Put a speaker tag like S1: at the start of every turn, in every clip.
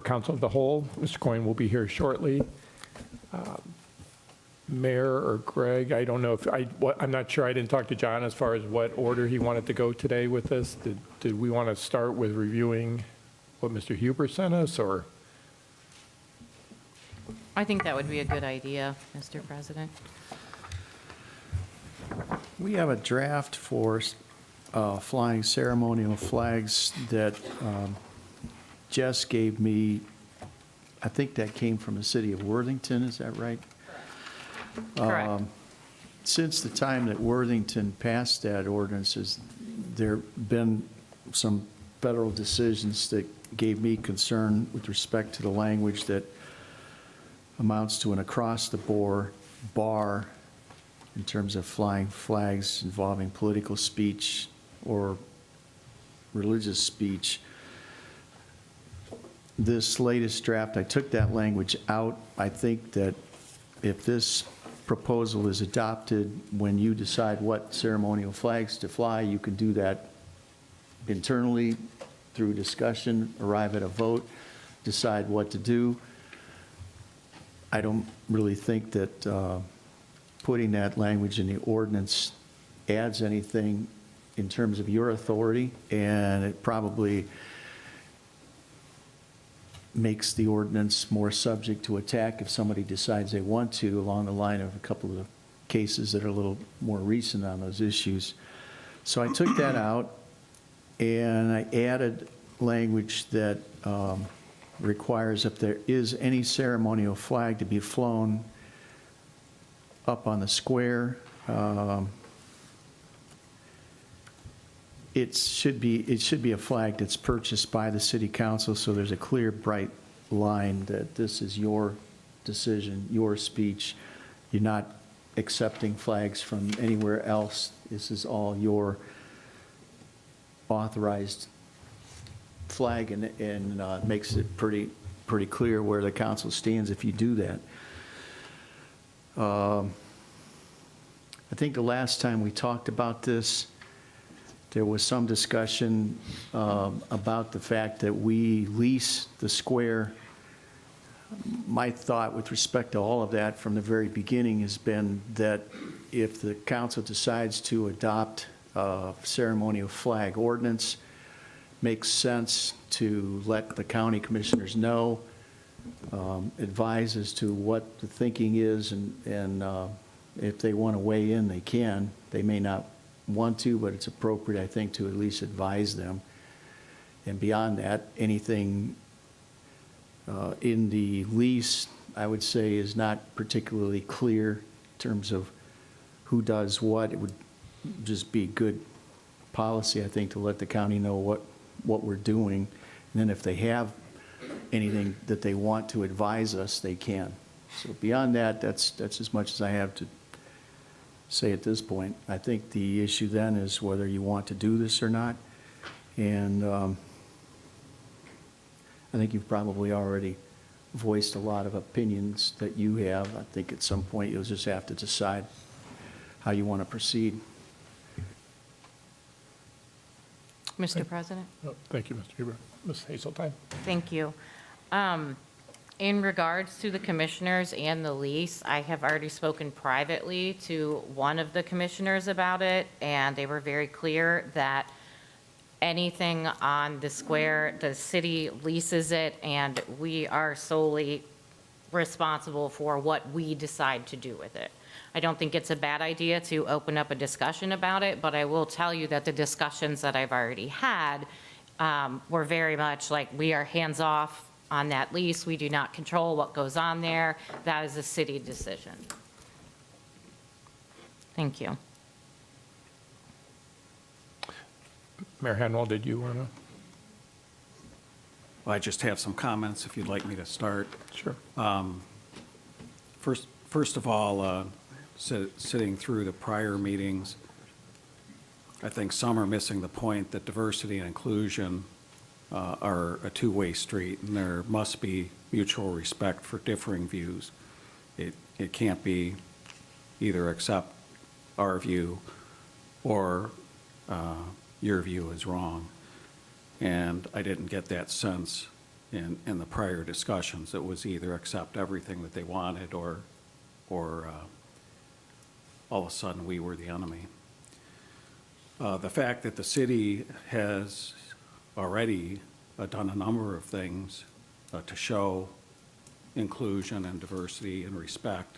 S1: Council of the Whole. Mr. Coyne will be here shortly. Mayor or Greg, I don't know if I'm not sure. I didn't talk to John as far as what order he wanted to go today with this. Did we want to start with reviewing what Mr. Huber sent us, or?
S2: I think that would be a good idea, Mr. President.
S3: We have a draft for flying ceremonial flags that Jess gave me. I think that came from the city of Worthington, is that right?
S2: Correct.
S3: Since the time that Worthington passed that ordinance, there been some federal decisions that gave me concern with respect to the language that amounts to an across-the-board bar in terms of flying flags involving political speech or religious speech. This latest draft, I took that language out. I think that if this proposal is adopted, when you decide what ceremonial flags to fly, you can do that internally through discussion, arrive at a vote, decide what to do. I don't really think that putting that language in the ordinance adds anything in terms of your authority, and it probably makes the ordinance more subject to attack if somebody decides they want to, along the line of a couple of the cases that are a little more recent on those issues. So I took that out, and I added language that requires if there is any ceremonial flag to be flown up on the square, it should be a flag that's purchased by the city council, so there's a clear, bright line that this is your decision, your speech. You're not accepting flags from anywhere else. This is all your authorized flag, and makes it pretty clear where the council stands if you do that. I think the last time we talked about this, there was some discussion about the fact that we lease the square. My thought with respect to all of that from the very beginning has been that if the council decides to adopt a ceremonial flag ordinance, makes sense to let the county commissioners know, advise as to what the thinking is, and if they want to weigh in, they can. They may not want to, but it's appropriate, I think, to at least advise them. And beyond that, anything in the lease, I would say, is not particularly clear in terms of who does what. It would just be good policy, I think, to let the county know what we're doing. And then if they have anything that they want to advise us, they can. So beyond that, that's as much as I have to say at this point. I think the issue then is whether you want to do this or not. And I think you've probably already voiced a lot of opinions that you have. I think at some point you'll just have to decide how you want to proceed.
S2: Mr. President?
S1: Oh, thank you, Mr. Huber. Ms. Hazeltine?
S2: Thank you. In regards to the commissioners and the lease, I have already spoken privately to one of the commissioners about it, and they were very clear that anything on the square, the city leases it, and we are solely responsible for what we decide to do with it. I don't think it's a bad idea to open up a discussion about it, but I will tell you that the discussions that I've already had were very much like, we are hands-off on that lease. We do not control what goes on there. That is a city decision. Thank you.
S1: Mayor Hanwell, did you want to?
S4: Well, I just have some comments if you'd like me to start.
S1: Sure.
S4: First of all, sitting through the prior meetings, I think some are missing the point that diversity and inclusion are a two-way street, and there must be mutual respect for differing views. It can't be either accept our view or your view is wrong. And I didn't get that sense in the prior discussions. It was either accept everything that they wanted or all of a sudden we were the enemy. The fact that the city has already done a number of things to show inclusion and diversity and respect.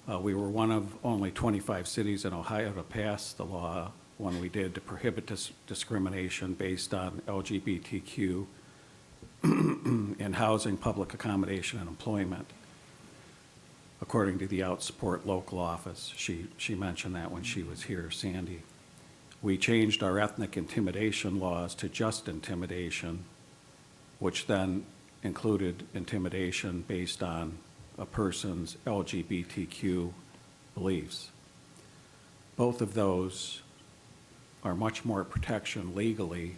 S4: We were one of only 25 cities in Ohio to pass the law when we did to prohibit discrimination based on LGBTQ in housing, public accommodation, and employment. According to the Outsupport local office, she mentioned that when she was here, Sandy. We changed our ethnic intimidation laws to just intimidation, which then included intimidation based on a person's LGBTQ beliefs. Both of those are much more protection legally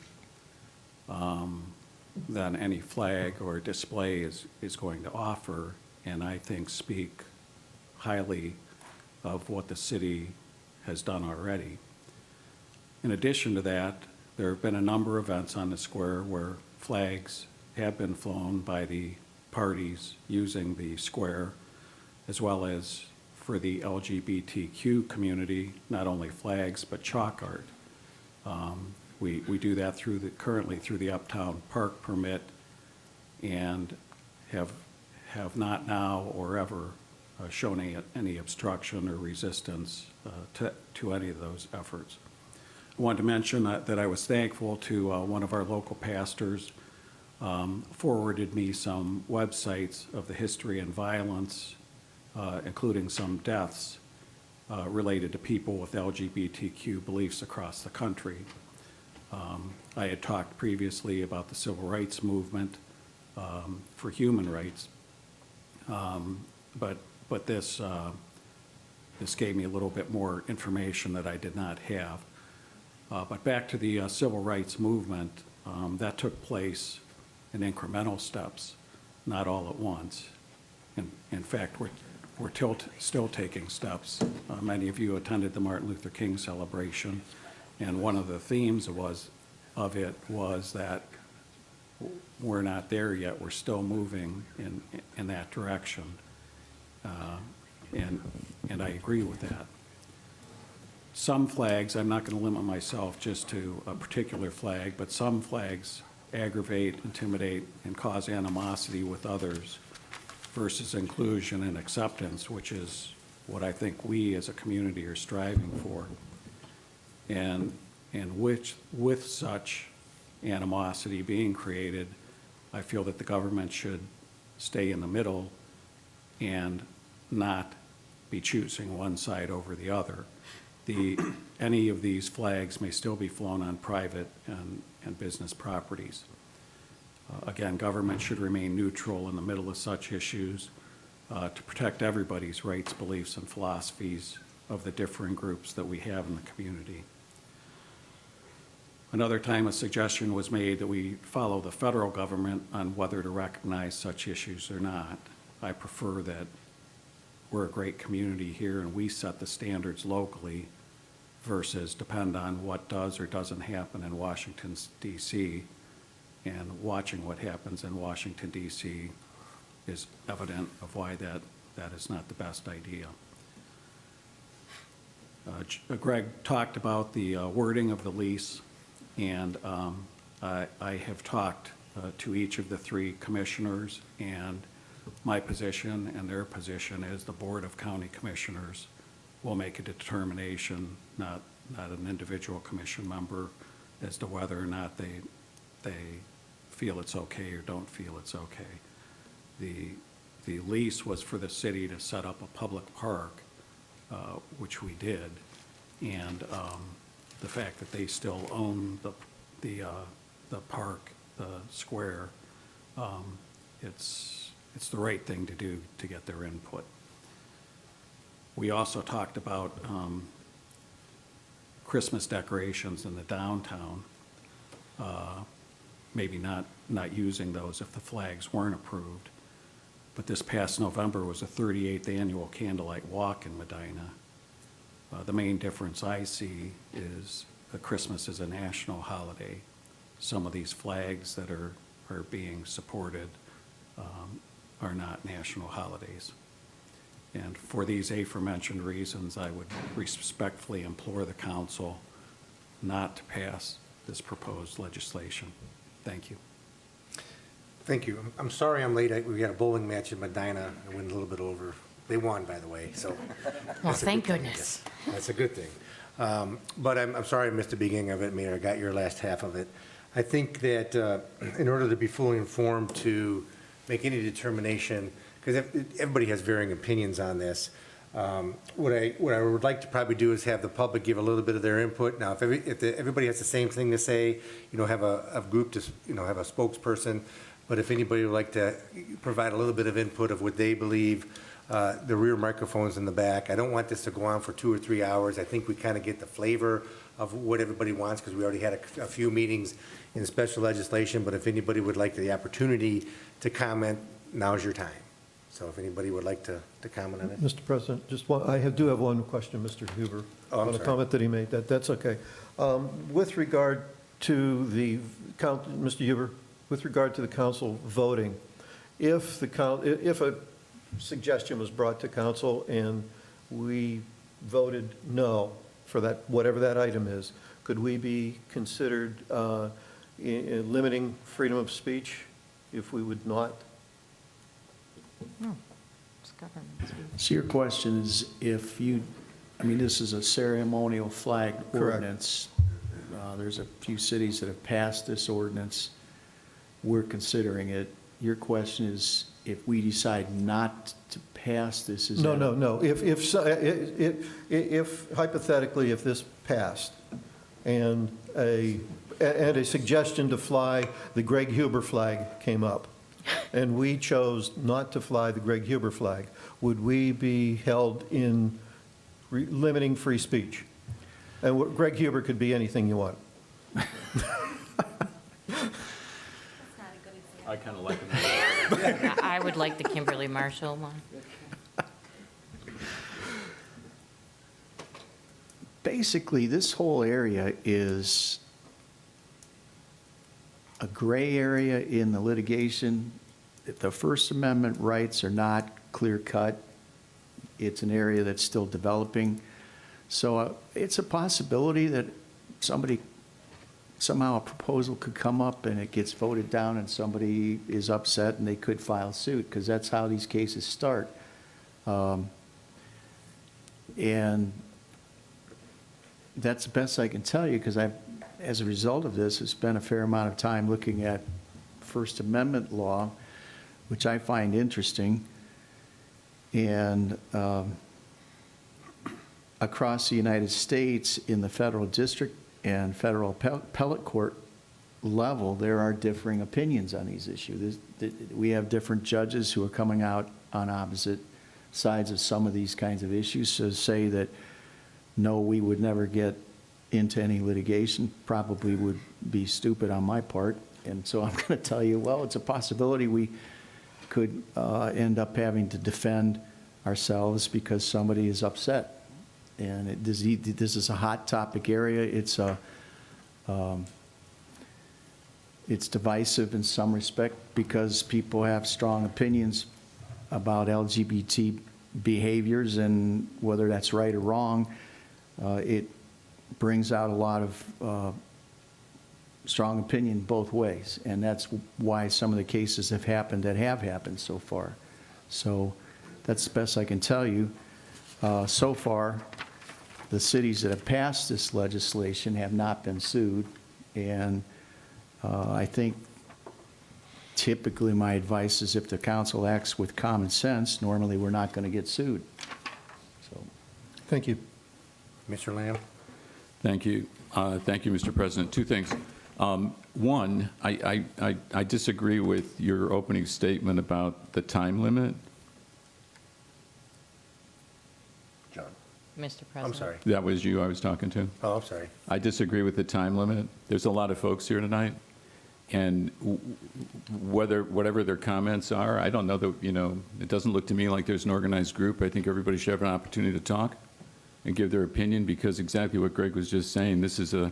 S4: than any flag or display is going to offer, and I think speak highly of what the city has done already. In addition to that, there have been a number of events on the square where flags have been flown by the parties using the square, as well as for the LGBTQ community, not only flags, but chalk art. We do that currently through the Uptown Park permit, and have not now or ever shown any obstruction or resistance to any of those efforts. I wanted to mention that I was thankful to one of our local pastors forwarded me some websites of the history and violence, including some deaths related to people with LGBTQ beliefs across the country. I had talked previously about the civil rights movement for human rights, but this gave me a little bit more information that I did not have. But back to the civil rights movement, that took place in incremental steps, not all at once. In fact, we're still taking steps. Many of you attended the Martin Luther King celebration, and one of the themes of it was that we're not there yet. We're still moving in that direction, and I agree with that. Some flags, I'm not going to limit myself just to a particular flag, but some flags aggravate, intimidate, and cause animosity with others versus inclusion and acceptance, which is what I think we as a community are striving for. And with such animosity being created, I feel that the government should stay in the middle and not be choosing one side over the other. Any of these flags may still be flown on private and business properties. Again, government should remain neutral in the middle of such issues to protect everybody's rights, beliefs, and philosophies of the differing groups that we have in the community. Another time, a suggestion was made that we follow the federal government on whether to recognize such issues or not. I prefer that we're a great community here and we set the standards locally versus depend on what does or doesn't happen in Washington, D.C. And watching what happens in Washington, D.C. is evident of why that is not the best idea. Greg talked about the wording of the lease, and I have talked to each of the three commissioners, and my position and their position is the Board of County Commissioners will make a determination, not an individual commission member, as to whether or not they feel it's okay or don't feel it's okay. The lease was for the city to set up a public park, which we did, and the fact that they still own the park, the square, it's the right thing to do to get their input. We also talked about Christmas decorations in the downtown, maybe not using those if the flags weren't approved. But this past November was the 38th annual Candlelight Walk in Medina. The main difference I see is that Christmas is a national holiday. Some of these flags that are are being supported are not national holidays. And for these aforementioned reasons, I would respectfully implore the council not to pass this proposed legislation. Thank you.
S5: Thank you. I'm sorry I'm late. We got a bowling match in Medina. I went a little bit over. They won, by the way, so.
S2: Well,
S5: that's a
S2: thank
S5: good thing.
S2: goodness.
S5: That's a good thing. But I'm sorry I missed the beginning of it, Mayor. I got your last half of it. I think that in order to be fully informed to make any determination, because everybody has varying opinions on this, what I would like to probably do is have the public give a little bit of their input. Now, if everybody has the same thing to say, have a group to, have a spokesperson. But if anybody would like to provide a little bit of input of what they believe, the rear microphones in the back. I don't want this to go on for 2 or 3 hours. I think we kind of get the flavor of what everybody wants, because we already had a few meetings in special legislation. But if anybody would like the opportunity to comment, now's your time. So if anybody would like to comment on it.
S6: Mr. President, just one, I do have one question, Mr. Huber.
S5: Oh, I'm
S6: On a
S5: sorry.
S6: comment that he made, that's okay. With regard to the, Mr. Huber, with regard to the council voting, if a suggestion was brought to council and we voted no for that, whatever that item is, could we be considered limiting freedom of speech if we would not?
S2: No, it's government speech.
S3: So your question is if you, this is a ceremonial flag
S6: Correct.
S3: ordinance. There's a few cities that have passed this ordinance. We're considering it. Your question is if we decide not to pass this, is that?
S6: No. If hypothetically, if this passed and a suggestion to fly the Greg Huber flag came up, and we chose not to fly the Greg Huber flag, would we be held in limiting free speech? And Greg Huber could be anything you want.
S7: I kind of like it.
S2: I would like the Kimberly Marshall one.
S3: Basically, this whole area is a gray area in the litigation. If the First Amendment rights are not clear-cut, it's an area that's still developing. So it's a possibility that somehow a proposal could come up and it gets voted down and somebody is upset and they could file suit, because that's how these cases start. And that's the best I can tell you, because as a result of this, have spent a fair amount of time looking at First Amendment law, which I find interesting. And across the United States, in the federal district and federal appellate court level, there are differing opinions on these issues. We have different judges who are coming out on opposite sides of some of these kinds of issues. So say that, no, we would never get into any litigation, probably would be stupid on my part. And so I'm going to tell you, well, it's a possibility we could end up having to defend ourselves because somebody is upset. And this is a hot topic area. It's divisive in some respect because people have strong opinions about LGBT behaviors, and whether that's right or wrong, it brings out a lot of strong opinion both ways. And that's why some of the cases have happened that have happened so far. So that's the best I can tell you. So far, the cities that have passed this legislation have not been sued. And I think typically my advice is if the council acts with common sense, normally we're not going to get sued. So,
S6: Thank you.
S5: Mr. Lamb?
S7: Thank you. Thank you, Mr. President. Two things. One, I disagree with your opening statement about the time limit.
S5: John?
S2: Mr. President.
S5: I'm sorry.
S7: That was you I was talking to.
S5: Oh, I'm sorry.
S7: I disagree with the time limit. There's a lot of folks here tonight, and whatever their comments are, I don't know that, it doesn't look to me like there's an organized group. I think everybody should have an opportunity to talk and give their opinion, because exactly what Greg was just saying, this is a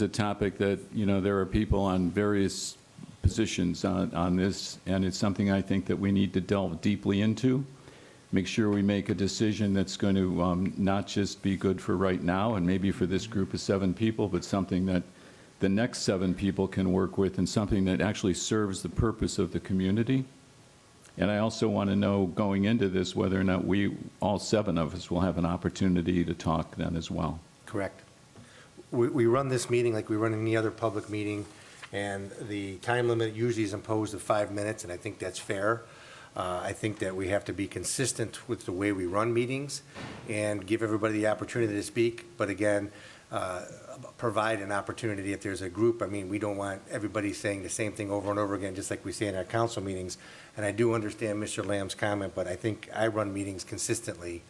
S7: topic that, there are people on various positions on this, and it's something I think that we need to delve deeply into. Make sure we make a decision that's going to not just be good for right now and maybe for this group of 7 people, but something that the next 7 people can work with and something that actually serves the purpose of the community. And I also want to know, going into this, whether or not we, all 7 of us, will have an opportunity to talk then as well.
S5: Correct. We run this meeting like we run any other public meeting, and the time limit usually is imposed of 5 minutes, and I think that's fair. I think that we have to be consistent with the way we run meetings and give everybody the opportunity to speak, but again, provide an opportunity if there's a group. I mean, we don't want everybody saying the same thing over and over again, just like we say in our council meetings. And I do understand Mr. Lamb's comment, but I think I run meetings consistently,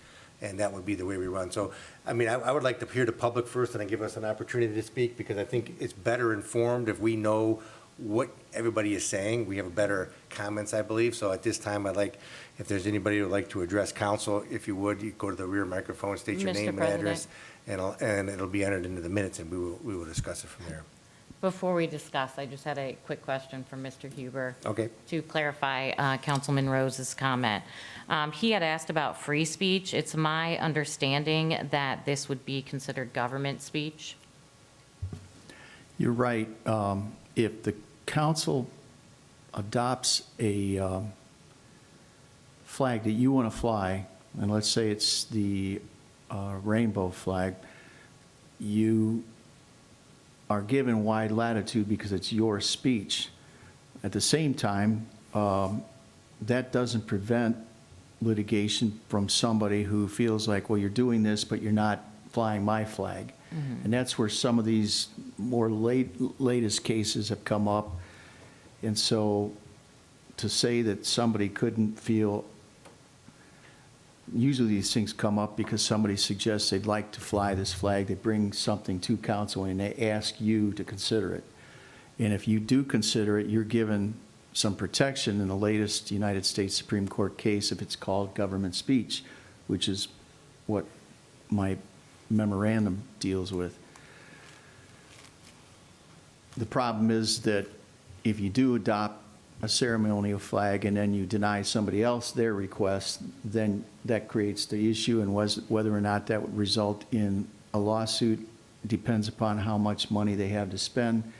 S5: and that would be the way we run. So, I mean, I would like to hear the public first and then give us an opportunity to speak, because I think it's better informed if we know what everybody is saying. We have better comments, I believe. So at this time, I'd like, if there's anybody who would like to address council, if you would, you go to the rear microphone, state your
S2: Mr.
S5: name and
S2: President.
S5: address, and it'll be entered into the minutes, and we will discuss it from there.
S2: Before we discuss, I just had a quick question from Mr. Huber.
S5: Okay.
S2: To clarify Councilman Rose's comment. He had asked about free speech. It's my understanding that this would be considered government speech.
S3: You're right. If the council adopts a flag that you want to fly, and let's say it's the rainbow flag, you are given wide latitude because it's your speech. At the same time, that doesn't prevent litigation from somebody who feels like, well, you're doing this, but you're not flying my flag. And that's where some of these more latest cases have come up. And so to say that somebody couldn't feel, usually these things come up because somebody suggests they'd like to fly this flag, they bring something to council and they ask you to consider it. And if you do consider it, you're given some protection in the latest United States Supreme Court case if it's called government speech, which is what my memorandum deals with. The problem is that if you do adopt a ceremonial flag and then you deny somebody else their request, then that creates the issue, and whether or not that would result in a lawsuit depends upon how much money they have to spend.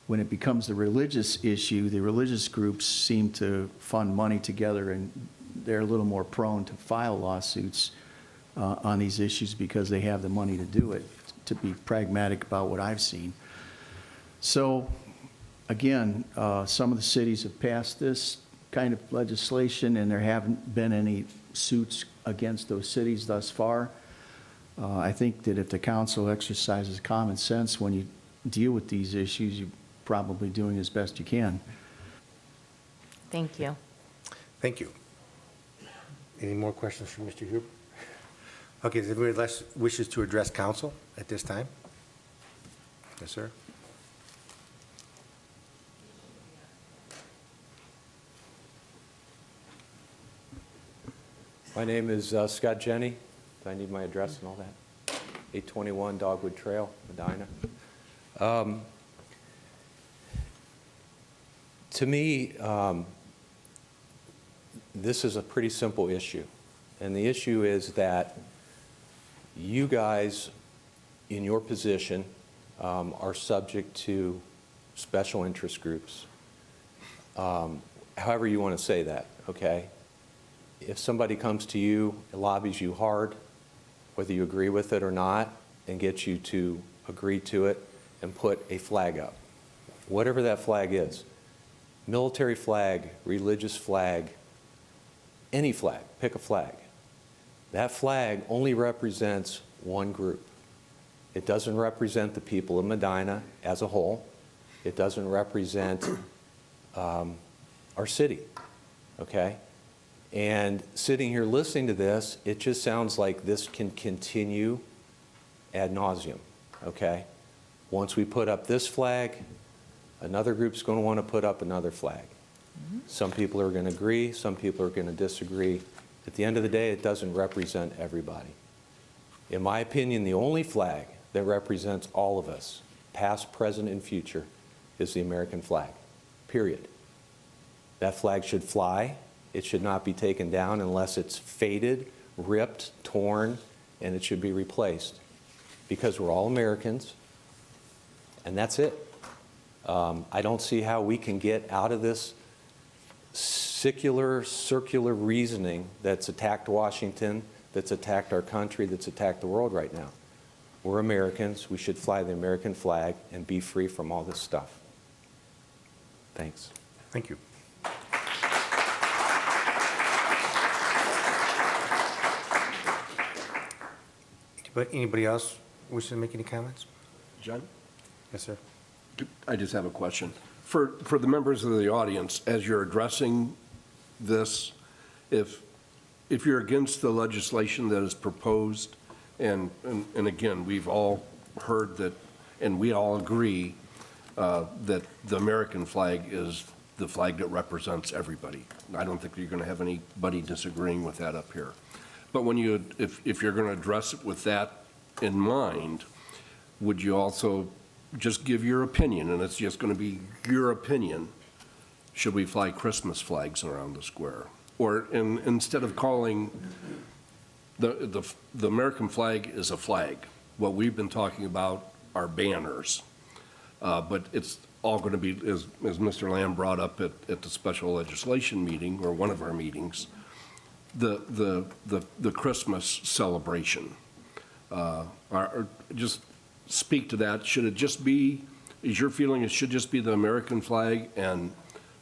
S3: When it becomes the religious issue, the religious groups seem to fund money together, and they're a little more prone to file lawsuits on these issues because they have the money to do it, to be pragmatic about what I've seen. So, again, some of the cities have passed this kind of legislation, and there haven't been any suits against those cities thus far. I think that if the council exercises common sense when you deal with these issues, you're probably doing as best you can.
S2: Thank you.
S5: Thank you. Any more questions for Mr. Huber? Okay, does anybody else wishes to address council at this time? Yes, sir.
S8: My name is Scott Jenny. Do I need my address and all that? 821 Dogwood Trail, Medina. To me, this is a pretty simple issue. And the issue is that you guys, in your position, are subject to special interest groups. However you want to say that, okay? If somebody comes to you, lobbies you hard, whether you agree with it or not, and gets you to agree to it and put a flag up, whatever that flag is, military flag, religious flag, any flag, pick a flag. That flag only represents one group. It doesn't represent the people of Medina as a whole. It doesn't represent our city, okay? And sitting here listening to this, it just sounds like this can continue ad nauseum, okay? Once we put up this flag, another group's going to want to put up another flag. Some people are going to agree, some people are going to disagree. At the end of the day, it doesn't represent everybody. In my opinion, the only flag that represents all of us, past, present, and future, is the American flag. period. That flag should fly. It should not be taken down unless it's faded, ripped, torn, and it should be replaced. Because we're all Americans, and that's it. I don't see how we can get out of this circular reasoning that's attacked Washington, that's attacked our country, that's attacked the world right now. We're Americans. We should fly the American flag and be free from all this stuff. Thanks.
S5: Thank you. Anybody else wish to make any comments?
S9: John?
S5: Yes, sir.
S9: I just have a question. For the members of the audience, as you're addressing this, if you're against the legislation that is proposed, and again, we've all heard that, and we all agree that the American flag is the flag that represents everybody. I don't think you're going to have anybody disagreeing with that up here. But when if you're going to address it with that in mind, would you also just give your opinion, and it's just going to be your opinion, should we fly Christmas flags around the square? Or instead of calling the American flag is a flag, what we've been talking about are banners. But it's all going to be, as Mr. Lamb brought up at the special legislation meeting, or one of our meetings, the Christmas celebration. Just speak to that. Should it just be, is your feeling it should just be the American flag and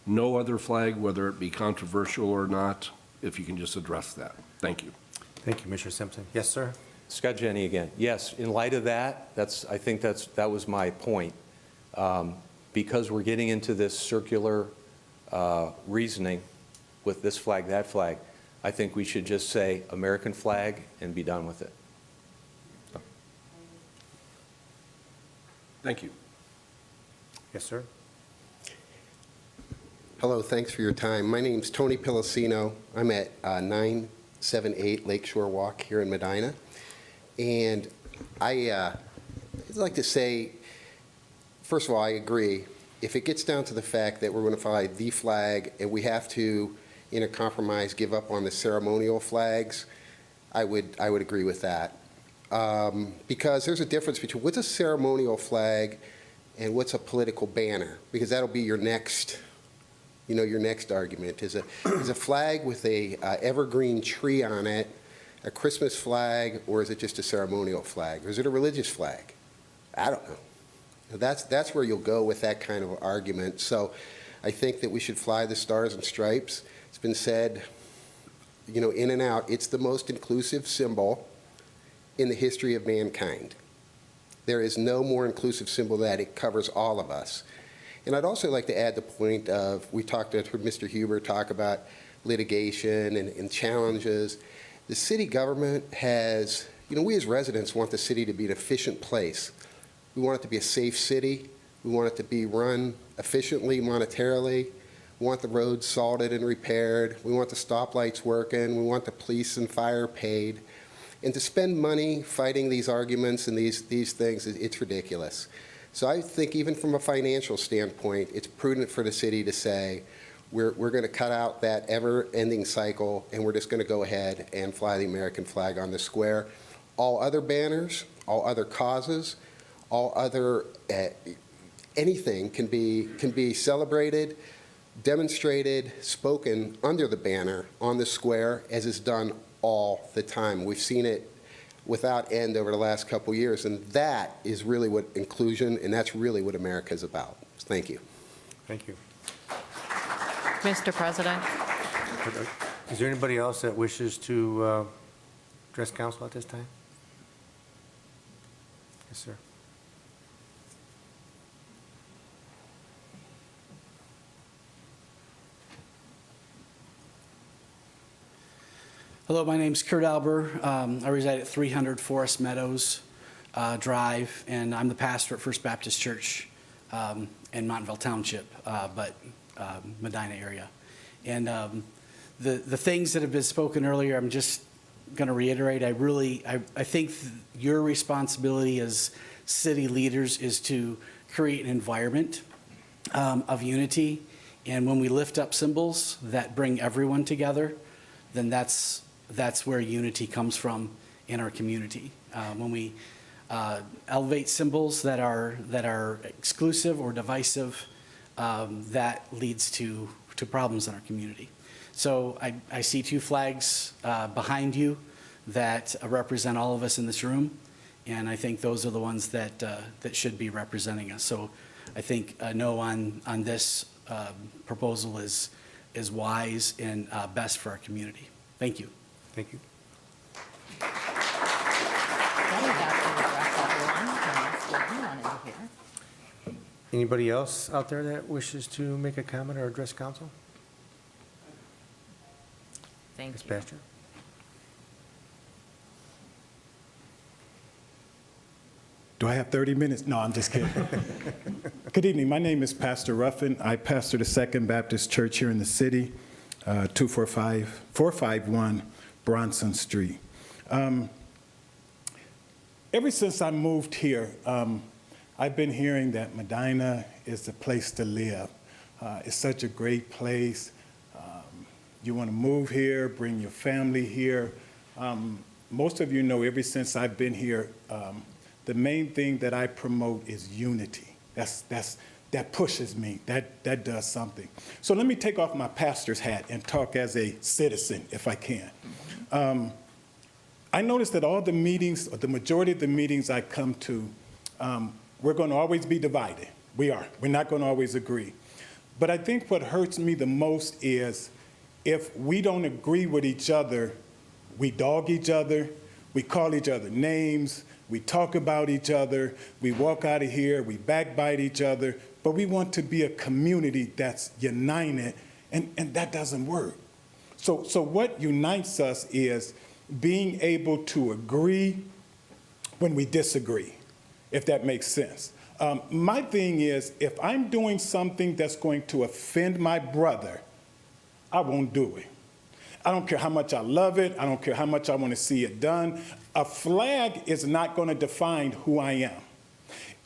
S9: no other flag, whether it be controversial or not? If you can just address that. Thank you.
S5: Thank you, Mr. Simpson. Yes, sir.
S8: Scott Jenny again. Yes, in light of that, I think that was my point. Because we're getting into this circular reasoning with this flag, that flag, I think we should just say American flag and be done with it.
S9: Thank you.
S5: Yes, sir.
S10: Hello, thanks for your time. My name's Tony Pellicino. I'm at 978 Lakeshore Walk here in Medina. And I'd like to say, first of all, I agree. If it gets down to the fact that we're going to fly the flag and we have to, in a compromise, give up on the ceremonial flags, I would agree with that. Because there's a difference between what's a ceremonial flag and what's a political banner, because that'll be your next, your next argument. Is a flag with a evergreen tree on it a Christmas flag, or is it just a ceremonial flag? Or is it a religious flag? I don't know. That's where you'll go with that kind of argument. So I think that we should fly the Stars and Stripes. It's been said, in and out, it's the most inclusive symbol in the history of mankind. There is no more inclusive symbol that it covers all of us. And I'd also like to add the point of, we heard Mr. Huber talk about litigation and challenges. The city government has, we as residents want the city to be an efficient place. We want it to be a safe city. We want it to be run efficiently monetarily. We want the roads salted and repaired. We want the stoplights working. We want the police and fire paid. And to spend money fighting these arguments and these things, it's ridiculous. So I think even from a financial standpoint, it's prudent for the city to say, we're going to cut out that ever-ending cycle, and we're just going to go ahead and fly the American flag on the square. All other banners, all other causes, all other anything can be celebrated, demonstrated, spoken under the banner on the square, as is done all the time. We've seen it without end over the last couple of years, and that is really what inclusion, and that's really what America is about. Thank you.
S5: Thank you.
S2: Mr. President,
S5: Is there anybody else that wishes to address council at this time? Yes, sir.
S11: Hello, my name's Kurt Alber. I reside at 300 Forest Meadows Drive, and I'm the pastor at First Baptist Church in Montville Township, but Medina area. And the things that have been spoken earlier, I'm just going to reiterate. I think your responsibility as city leaders is to create an environment of unity And when we lift up symbols that bring everyone together, then that's where unity comes from in our community. When we elevate symbols that are exclusive or divisive, that leads to problems in our community. So I see two flags behind you that represent all of us in this room, and I think those are the ones that should be representing us. So I think a no on this proposal is wise and best for our community. Thank you.
S5: Thank you.
S2: Okay, that's going to address everyone, and that's what we wanted to hear.
S5: Anybody else out there that wishes to make a comment or address council?
S2: Thank
S5: Ms.
S2: you.
S5: Pastor?
S12: Do I have 30 minutes? No, I'm just kidding. Good evening. My name is Pastor Ruffin. I pastor the Second Baptist Church here in the city, 451 Bronson Street. Ever since I moved here, I've been hearing that Medina is the place to live. It's such a great place. You want to move here, bring your family here. Most of you know, ever since I've been here, the main thing that I promote is unity. That pushes me. That does something. So let me take off my pastor's hat and talk as a citizen, if I can. I noticed that all the meetings, or the majority of the meetings I come to, we're going to always be divided. We are. We're not going to always agree. But I think what hurts me the most is if we don't agree with each other, we dog each other, we call each other names, we talk about each other, we walk out of here, we backbite each other, but we want to be a community that's united, and that doesn't work. So what unites us is being able to agree when we disagree, if that makes sense. My thing is, if I'm doing something that's going to offend my brother, I won't do it. I don't care how much I love it. I don't care how much I want to see it done. A flag is not going to define who I am.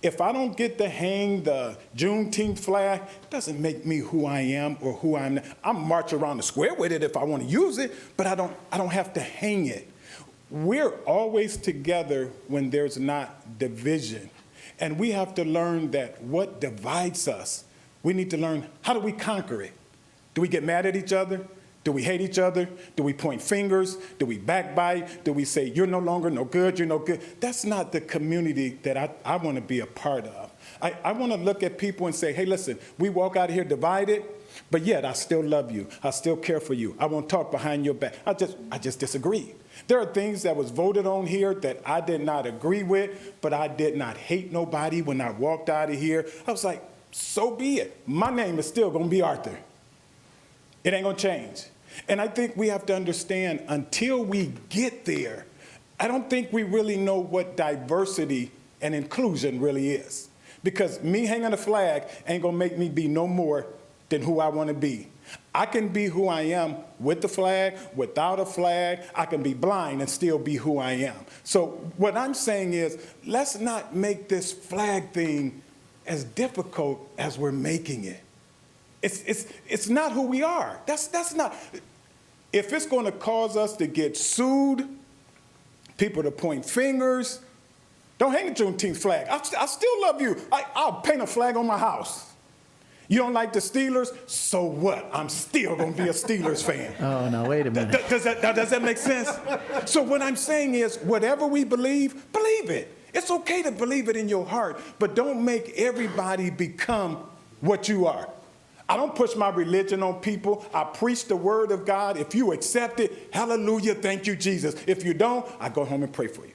S12: If I don't get to hang the Juneteenth flag, it doesn't make me who I am or who I'm not. I'm march around the square with it if I want to use it, but I don't have to hang it. We're always together when there's not division. And we have to learn that what divides us, we need to learn, how do we conquer it? Do we get mad at each other? Do we hate each other? Do we point fingers? Do we backbite? Do we say, you're no longer no good, you're no good? That's not the community that I want to be a part of. I want to look at people and say, hey, listen, we walk out of here divided, but yet I still love you. I still care for you. I won't talk behind your back. I just disagree. There are things that was voted on here that I did not agree with, but I did not hate nobody when I walked out of here. I was like, so be it. My name is still going to be Arthur. It ain't going to change. And I think we have to understand, until we get there, I don't think we really know what diversity and inclusion really is. Because me hanging a flag ain't going to make me be no more than who I want to be. I can be who I am with the flag, without a flag. I can be blind and still be who I am. So what I'm saying is, let's not make this flag thing as difficult as we're making it. It's not who we are. That's not. If it's going to cause us to get sued, people to point fingers, don't hang the Juneteenth flag. I still love you. I'll paint a flag on my house. You don't like the Steelers? So what? I'm still going to be a Steelers fan.
S3: Oh, no, wait a minute.
S12: Does that make sense? So what I'm saying is, whatever we believe, believe it. It's okay to believe it in your heart, but don't make everybody become what you are. I don't push my religion on people. I preach the word of God. If you accept it, hallelujah, thank you, Jesus. If you don't, I go home and pray for you.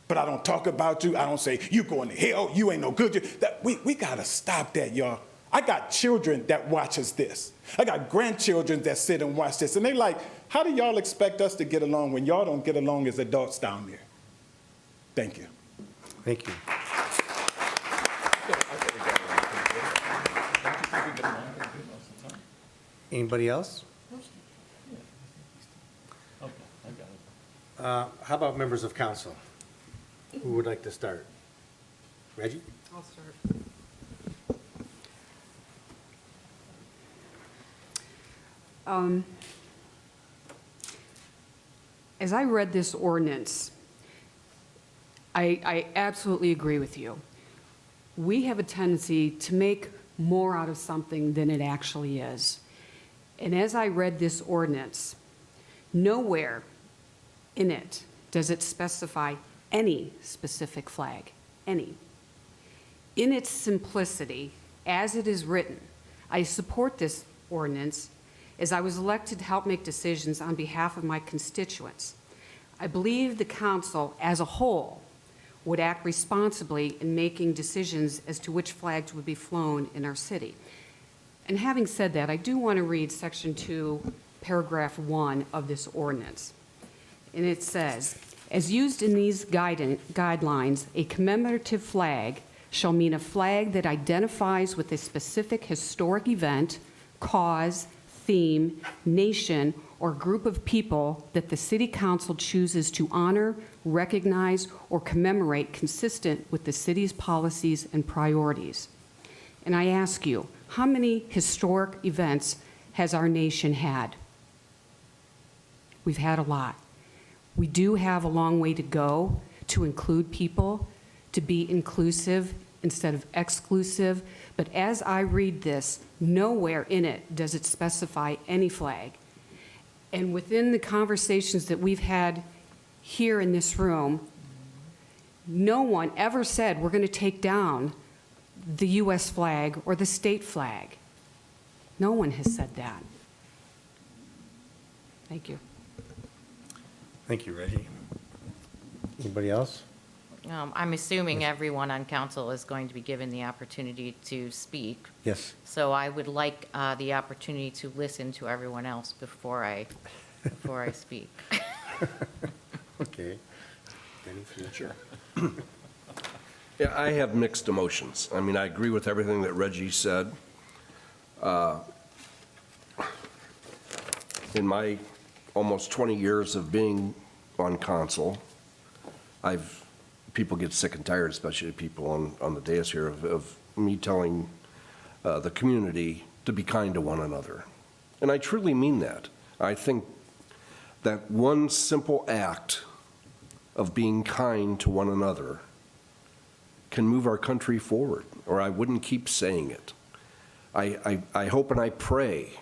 S12: But I don't talk about you. I don't say, you going to hell, you ain't no good. We got to stop that, y'all. I got children that watches this. I got grandchildren that sit and watch this. And they like, how do y'all expect us to get along when y'all don't get along as adults down there? Thank you.
S5: Thank you. Anybody else? How about members of council? Who would like to start? Reggie?
S13: I'll start. As I read this ordinance, I absolutely agree with you. We have a tendency to make more out of something than it actually is. And as I read this ordinance, nowhere in it does it specify any specific flag, any. In its simplicity, as it is written, I support this ordinance as I was elected to help make decisions on behalf of my constituents. I believe the council as a whole would act responsibly in making decisions as to which flags would be flown in our city. And having said that, I do want to read Section 2, Paragraph 1 of this ordinance. And it says, as used in these guidelines, a commemorative flag shall mean a flag that identifies with a specific historic event, cause, theme, nation, or group of people that the City Council chooses to honor, recognize, or commemorate consistent with the city's policies and priorities. And I ask you, how many historic events has our nation had? We've had a lot. We do have a long way to go to include people, to be inclusive instead of exclusive. But as I read this, nowhere in it does it specify any flag. And within the conversations that we've had here in this room, no one ever said we're going to take down the U.S. flag or the state flag. No one has said that. Thank you.
S5: Thank you, Reggie. Anybody else?
S2: I'm assuming everyone on council is going to be given the opportunity to speak.
S5: Yes.
S2: So I would like the opportunity to listen to everyone else before I speak.
S5: Okay. Any future?
S9: Yeah, I have mixed emotions. I mean, I agree with everything that Reggie said. In my almost 20 years of being on council, people get sick and tired, especially people on the dais here, of me telling the community to be kind to one another. And I truly mean that. I think that one simple act of being kind to one another can move our country forward, or I wouldn't keep saying it. I hope and I pray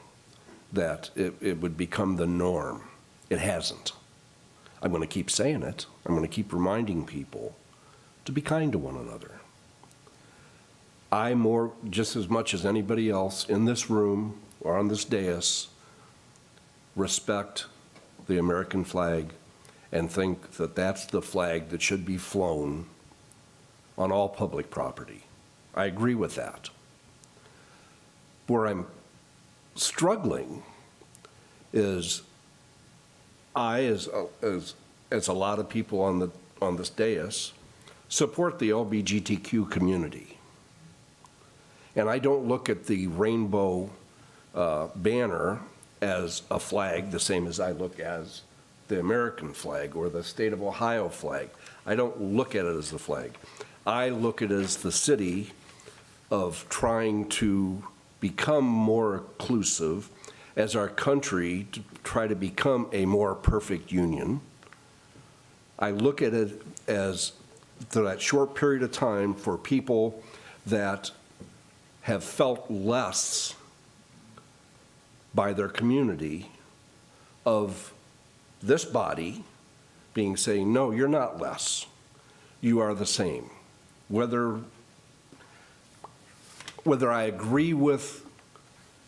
S9: that it would become the norm. It hasn't. I'm going to keep saying it. I'm going to keep reminding people to be kind to one another. Just as much as anybody else in this room or on this dais, respect the American flag and think that that's the flag that should be flown on all public property. I agree with that. Where I'm struggling is as a lot of people on this dais, support the LGBTQ community. And I don't look at the rainbow banner as a flag the same as I look as the American flag or the state of Ohio flag. I don't look at it as the flag. I look at it as the city of trying to become more inclusive as our country to try to become a more perfect union. I look at it as that short period of time for people that have felt less by their community of this body being saying, no, you're not less. You are the same. Whether I agree with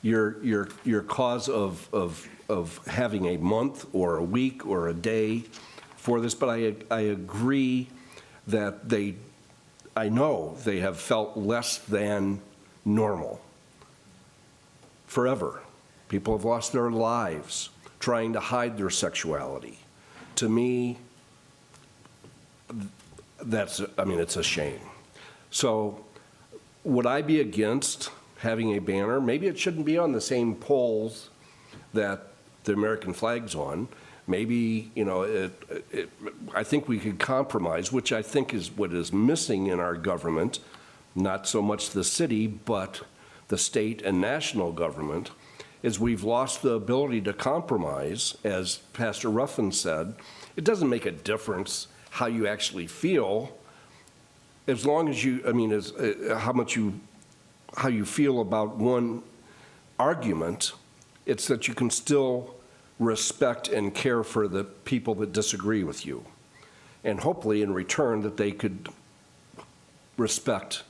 S9: your cause of having a month or a week or a day for this, but I agree that I know they have felt less than normal forever. People have lost their lives trying to hide their sexuality. To me, it's a shame. So would I be against having a banner? Maybe it shouldn't be on the same poles that the American flag's on. Maybe, I think we could compromise, which I think is what is missing in our government, not so much the city, but the state and national government, is we've lost the ability to compromise, as Pastor Ruffin said. It doesn't make a difference how you actually feel, as long as you, I mean, how you feel about one argument. It's that you can still respect and care for the people that disagree with you. And hopefully in return that they could respect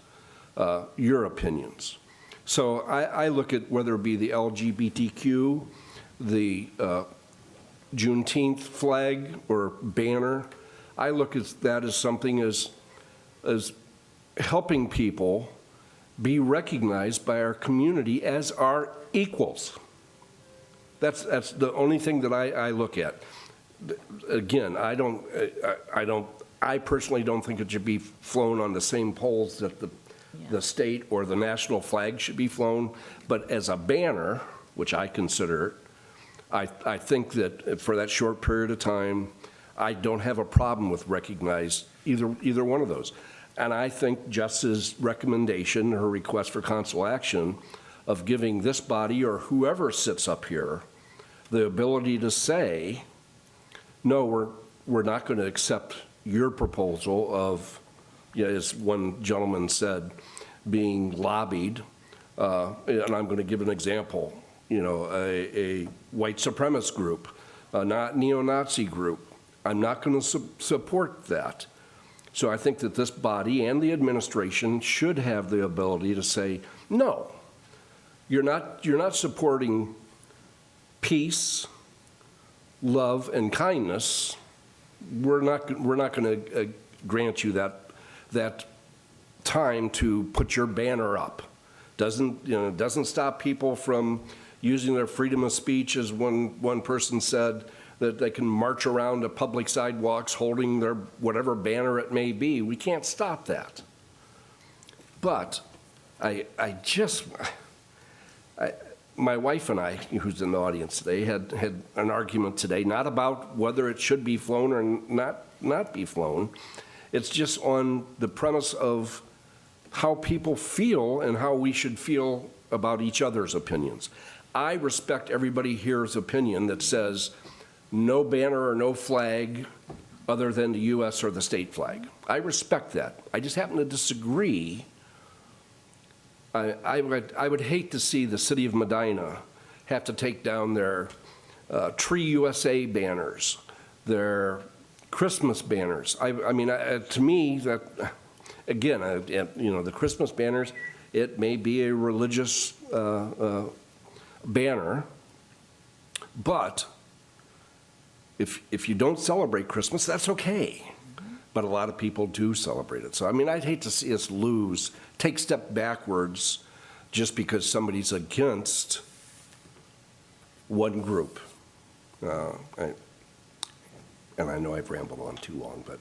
S9: your opinions. So I look at whether it be the LGBTQ, the Juneteenth flag or banner, I look at that as something as helping people be recognized by our community as our equals. That's the only thing that I look at. Again, I personally don't think it should be flown on the same poles that the state or the national flag should be flown, but as a banner, which I consider, I think that for that short period of time, I don't have a problem with recognize either one of those. And I think Jess's recommendation, her request for council action of giving this body or whoever sits up here the ability to say, no, we're not going to accept your proposal of, as one gentleman said, being lobbied. And I'm going to give an example, a white supremacist group, a neo-Nazi group. I'm not going to support that. So I think that this body and the administration should have the ability to say, no, you're not supporting peace, love, and kindness. We're not going to grant you that time to put your banner up. Doesn't stop people from using their freedom of speech, as one person said, that they can march around the public sidewalks holding their whatever banner it may be. We can't stop that. But my wife and I, who's in the audience today, had an argument today, not about whether it should be flown or not be flown. It's just on the premise of how people feel and how we should feel about each other's opinions. I respect everybody here's opinion that says no banner or no flag other than the U.S. or the state flag. I respect that. I just happen to disagree. I would hate to see the city of Medina have to take down their Tree USA banners, their Christmas banners. I mean, to me, that, again, the Christmas banners, it may be a religious banner, but if you don't celebrate Christmas, that's okay. But a lot of people do celebrate it. So, I mean, I'd hate to see us take a step backwards just because somebody's against one group. And I know I've rambled on too long, but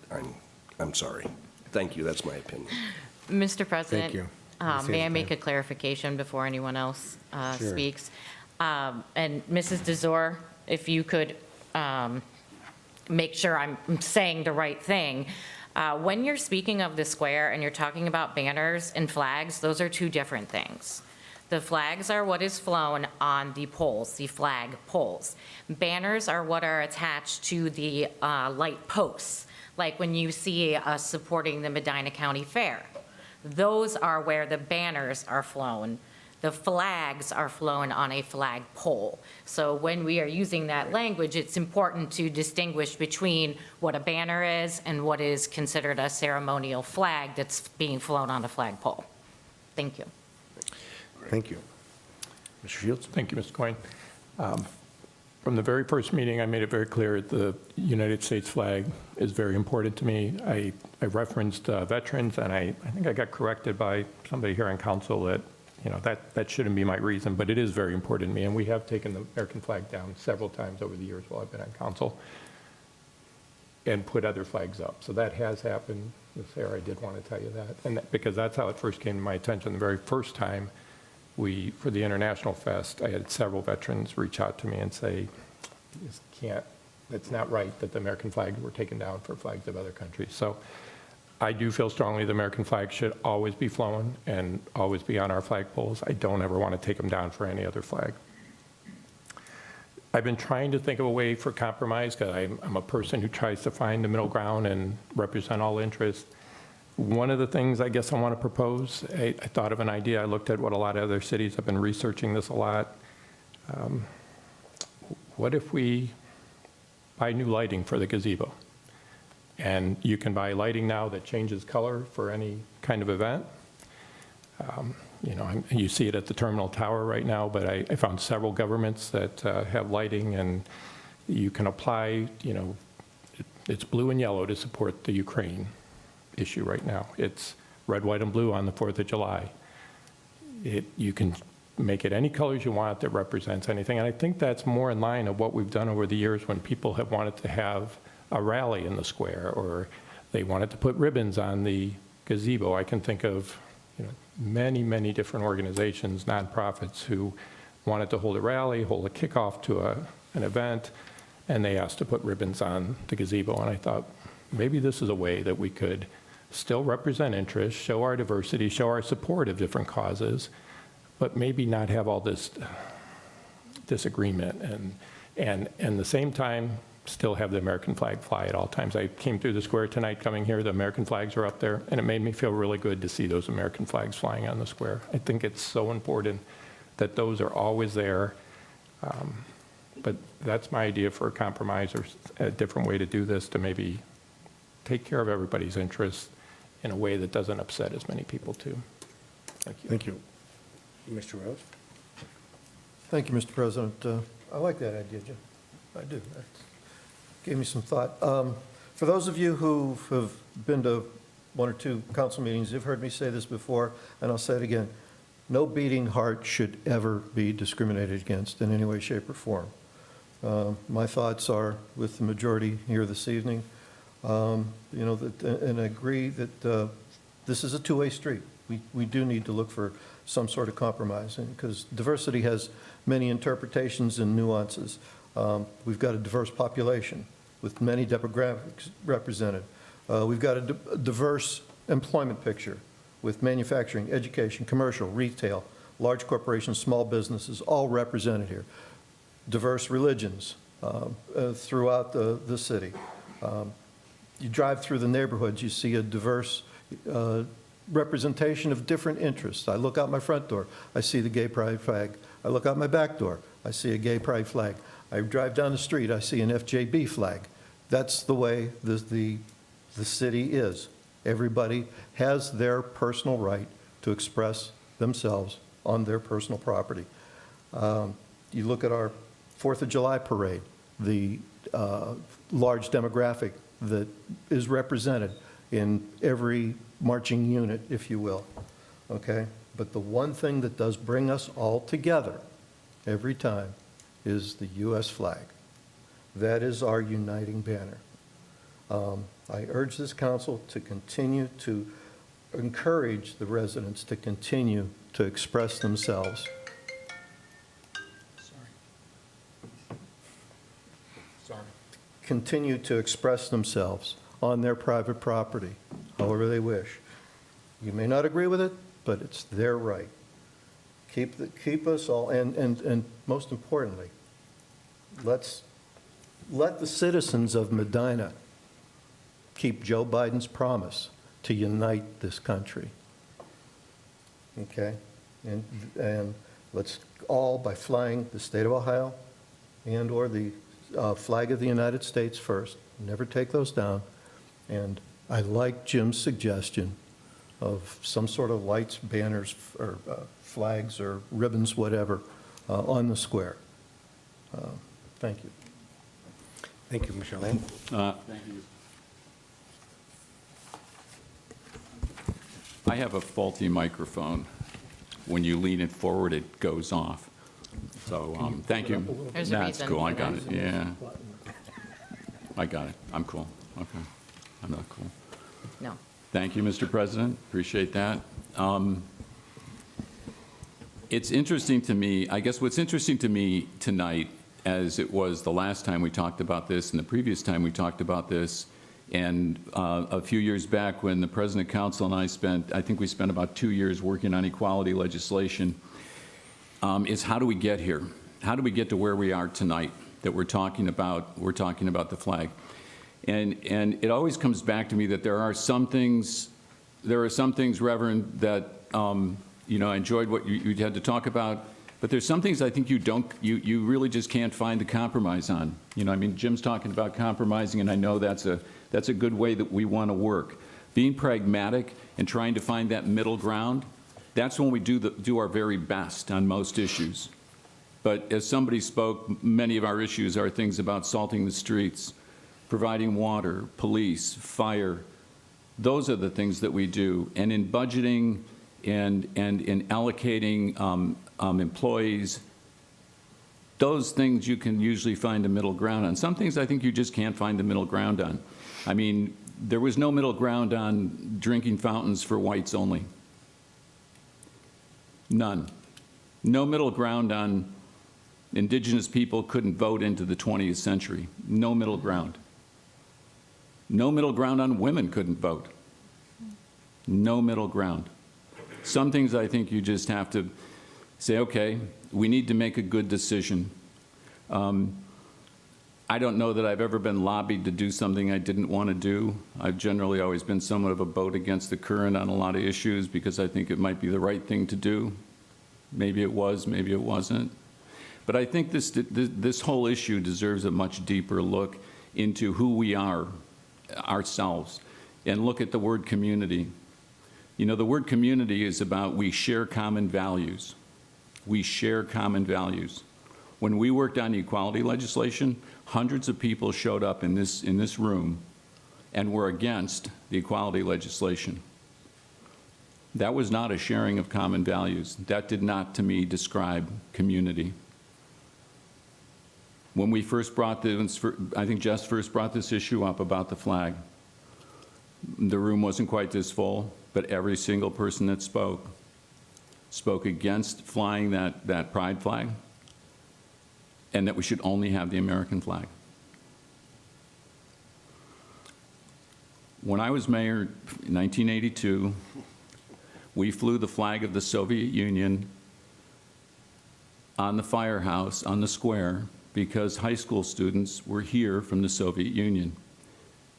S9: I'm sorry. Thank you. That's my opinion.
S2: Mr. President.
S5: Thank you.
S2: May I make a clarification before anyone else
S5: Sure.
S2: speaks? And Mrs. DeZor, if you could make sure I'm saying the right thing. When you're speaking of the square and you're talking about banners and flags, those are two different things. The flags are what is flown on the poles, the flag poles. Banners are what are attached to the light posts, like when you see us supporting the Medina County Fair. Those are where the banners are flown. The flags are flown on a flag pole. So when we are using that language, it's important to distinguish between what a banner is and what is considered a ceremonial flag that's being flown on a flagpole. Thank you.
S5: Thank you. Mr. Shields?
S1: Thank you, Mr. Coyne. From the very first meeting, I made it very clear the United States flag is very important to me. I referenced veterans, and I think I got corrected by somebody here on council that that shouldn't be my reason, but it is very important to me, and we have taken the American flag down several times over the years while I've been on council and put other flags up. So that has happened. Ms. Sarah, I did want to tell you that, and because that's how it first came to my attention the very first time for the International Fest, I had several veterans reach out to me and say, it's not right that the American flag were taken down for flags of other countries. So I do feel strongly the American flag should always be flown and always be on our flagpoles. I don't ever want to take them down for any other flag. I've been trying to think of a way for compromise, because I'm a person who tries to find the middle ground and represent all interests. One of the things I guess I want to propose, I thought of an idea. I looked at what a lot of other cities have been researching this a lot. What if we buy new lighting for the gazebo? And you can buy lighting now that changes color for any kind of event. You know, you see it at the Terminal Tower right now, but I found several governments that have lighting, and you can apply, you know, it's blue and yellow to support the Ukraine issue right now. It's red, white, and blue on the 4th of July. You can make it any colors you want that represents anything, and I think that's more in line of what we've done over the years when people have wanted to have a rally in the square, or they wanted to put ribbons on the gazebo. I can think of, you know, many, many different organizations, nonprofits, who wanted to hold a rally, hold a kickoff to an event, and they asked to put ribbons on the gazebo. And I thought, maybe this is a way that we could still represent interests, show our diversity, show our support of different causes, but maybe not have all this disagreement, and at the same time, still have the American flag fly at all times. I came through the square tonight coming here, the American flags are up there, and it made me feel really good to see those American flags flying on the square. I think it's so important that those are always there. But that's my idea for a compromise, or a different way to do this, to maybe take care of everybody's interests in a way that doesn't upset as many people too. Thank you.
S5: Thank you. Mr. Rose?
S6: Thank you, Mr. President. I like that idea, Jim. I do. That gave me some thought. For those of you who have been to one or two council meetings, you've heard me say this before, and I'll say it again. No beating heart should ever be discriminated against in any way, shape, or form. My thoughts are with the majority here this evening, you know, and I agree that this is a two-way street. We do need to look for some sort of compromise, because diversity has many interpretations and nuances. We've got a diverse population with many demographics represented. We've got a diverse employment picture with manufacturing, education, commercial, retail, large corporations, small businesses, all represented here. Diverse religions throughout the city. You drive through the neighborhoods, you see a diverse representation of different interests. I look out my front door, I see the gay pride flag. I look out my back door, I see a gay pride flag. I drive down the street, I see an FJB flag. That's the way the city is. Everybody has their personal right to express themselves on their personal property. You look at our 4th of July parade, the large demographic that is represented in every marching unit, if you will, okay? But the one thing that does bring us all together every time is the U.S. flag. That is our uniting banner. I urge this council to continue to encourage the residents to continue to express themselves. Continue to express themselves on their private property, however they wish. You may not agree with it, but it's their right. Keep us all, and most importantly, let the citizens of Medina keep Joe Biden's promise to unite this country. Okay? And let's all, by flying the state of Ohio and/or the flag of the United States first, never take those down. And I like Jim's suggestion of some sort of lights, banners, or flags or ribbons, whatever, on the square. Thank you.
S5: Thank you, Mr. Lane.
S7: Thank you. I have a faulty microphone. When you lean it forward, it goes off. So, thank you.
S2: There's a
S7: That's
S2: reason
S7: cool,
S2: for
S7: I got
S2: that.
S7: it, yeah. I got it, I'm cool, okay. I'm not cool.
S2: No.
S7: Thank you, Mr. President, appreciate that. It's interesting to me, I guess what's interesting to me tonight, as it was the last time we talked about this and the previous time we talked about this, and a few years back when the President Council and I think we spent about 2 years working on equality legislation, is how do we get here? How do we get to where we are tonight? that we're talking about the flag. And it always comes back to me that there are some things, Reverend, that, you know, I enjoyed what you had to talk about, but there's some things I think you really just can't find the compromise on. You know, I mean, Jim's talking about compromising, and I know that's a good way that we want to work. Being pragmatic and trying to find that middle ground, that's when we do our very best on most issues. But as somebody spoke, many of our issues are things about salting the streets, providing water, police, fire. Those are the things that we do. And in budgeting and in allocating employees, those things you can usually find a middle ground on. Some things I think you just can't find the middle ground on. I mean, there was no middle ground on drinking fountains for whites only. None. No middle ground on indigenous people couldn't vote into the 20th century. No middle ground. No middle ground on women couldn't vote. No middle ground. Some things I think you just have to say, okay, we need to make a good decision. I don't know that I've ever been lobbied to do something I didn't want to do. I've generally always been somewhat of a boat against the current on a lot of issues because I think it might be the right thing to do. Maybe it was, maybe it wasn't. But I think this whole issue deserves a much deeper look into who we are ourselves and look at the word community. You know, the word community is about we share common values. We share common values. When we worked on equality legislation, hundreds of people showed up in this room and were against the equality legislation. That was not a sharing of common values. That did not, to me, describe community. When we first brought this, I think Jess first brought this issue up about the flag, the room wasn't quite this full, but every single person that spoke against flying that pride flag and that we should only have the American flag. When I was mayor in 1982, we flew the flag of the Soviet Union on the firehouse, on the square, because high school students were here from the Soviet Union.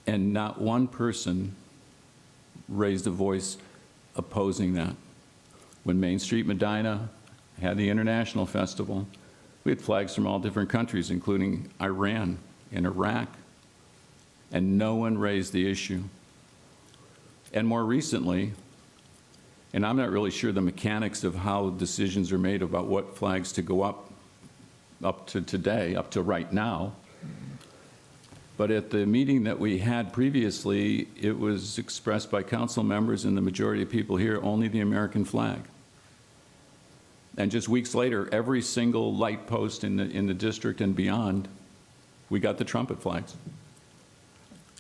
S7: And not one person raised a voice opposing that. When Main Street Medina had the International Festival, we had flags from all different countries, including Iran and Iraq, and no one raised the issue. And more recently, and I'm not really sure the mechanics of how decisions are made about what flags to go up to today, up to right now. But at the meeting that we had previously, it was expressed by council members and the majority of people here, only the American flag. And just weeks later, every single light post in the district and beyond, we got the trumpet flags.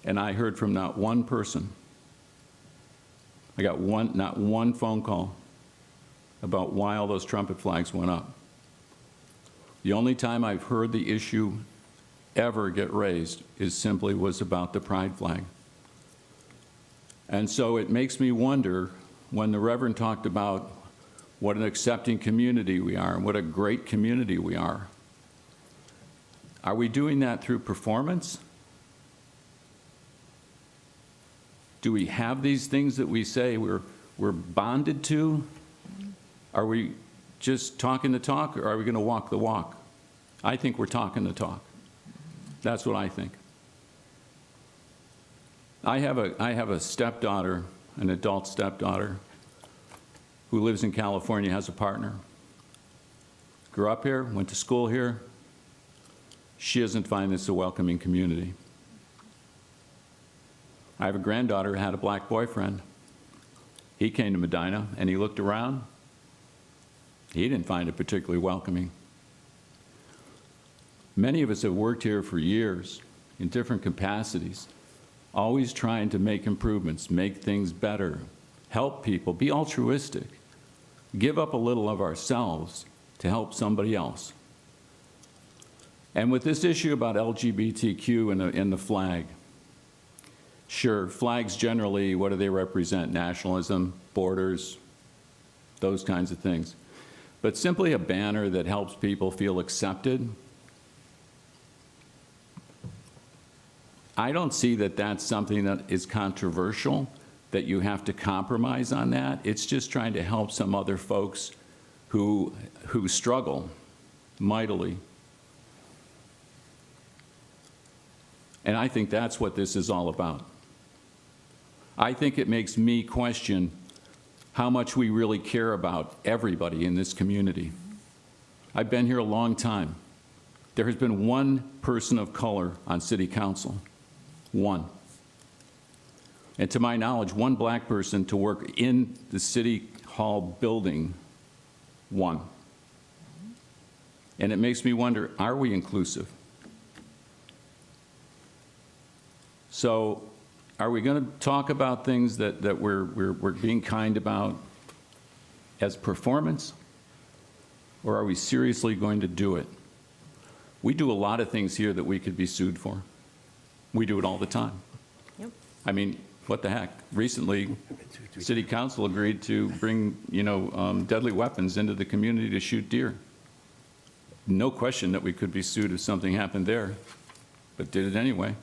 S7: And I heard from not one person. I got not one phone call about why all those trumpet flags went up. The only time I've heard the issue ever get raised was about the pride flag. And so it makes me wonder, when the Reverend talked about what an accepting community we are and what a great community we are we doing that through performance? Do we have these things that we say we're bonded to? Are we just talking the talk, or are we going to walk the walk? I think we're talking the talk. That's what I think. I have a stepdaughter, an adult stepdaughter, who lives in California, has a partner. Grew up here, went to school here. She doesn't find this a welcoming community. I have a granddaughter who had a black boyfriend. He came to Medina and he looked around. He didn't find it particularly welcoming. Many of us have worked here for years in different capacities, always trying to make improvements, make things better, help people, be altruistic, give up a little of ourselves to help somebody else. And with this issue about LGBTQ and the flag, sure, flags generally, what do they represent? Nationalism, borders, those kinds of things. But simply a banner that helps people feel accepted, I don't see that that's something that is controversial, that you have to compromise on that. It's just trying to help some other folks who struggle mightily. And I think that's what this is all about. I think it makes me question how much we really care about everybody in this community. I've been here a long time. There has been one person of color on city council, one. And to my knowledge, one black person to work in the city hall building, one. And it makes me wonder, are we inclusive? So are we going to talk about things that we're being kind about as performance? Or are we seriously going to do it? We do a lot of things here that we could be sued for. We do it all the time.
S2: Yep.
S7: I mean, what the heck? Recently, city council agreed to bring, deadly weapons into the community to shoot deer. No question that we could be sued if something happened there, but did it anyway.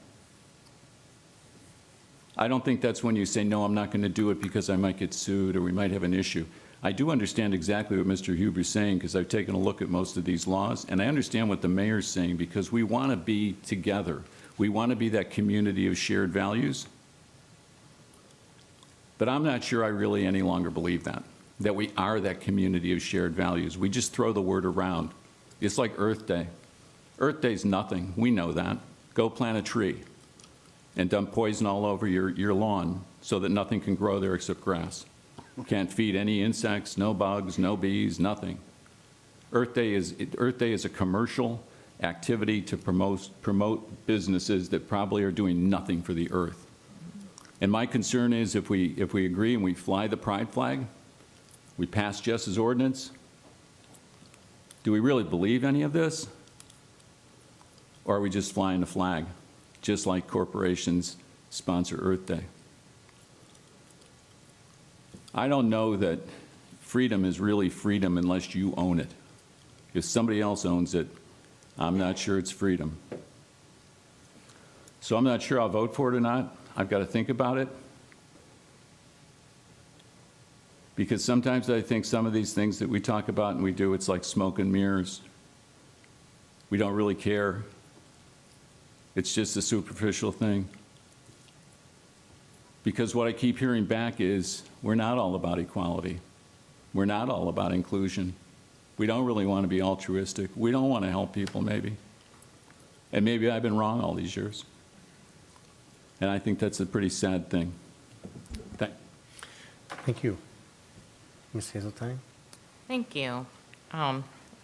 S7: I don't think that's when you say, no, I'm not going to do it because I might get sued or we might have an issue. I do understand exactly what Mr. Huber's saying because I've taken a look at most of these laws, and I understand what the mayor's saying because we want to be together. We want to be that community of shared values. But I'm not sure I really any longer believe that we are that community of shared values. We just throw the word around. It's like Earth Day. Earth Day's nothing. We know that. Go plant a tree and dump poison all over your lawn so that nothing can grow there except grass. Can't feed any insects, no bugs, no bees, nothing. Earth Day is a commercial activity to promote businesses that probably are doing nothing for the earth. And my concern is if we agree and we fly the pride flag, we pass Jess's ordinance, do we really believe any of this? Or are we just flying the flag, just like corporations sponsor Earth Day? I don't know that freedom is really freedom unless you own it. If somebody else owns it, I'm not sure it's freedom. So I'm not sure I'll vote for it or not. I've got to think about it. Because sometimes I think some of these things that we talk about and we do, it's like smoke and mirrors. We don't really care. It's just a superficial thing. Because what I keep hearing back is, we're not all about equality. We're not all about inclusion. We don't really want to be altruistic. We don't want to help people, maybe. And maybe I've been wrong all these years. And I think that's a pretty sad thing.
S5: Thank you. Ms. Hazeltine?
S2: Thank you.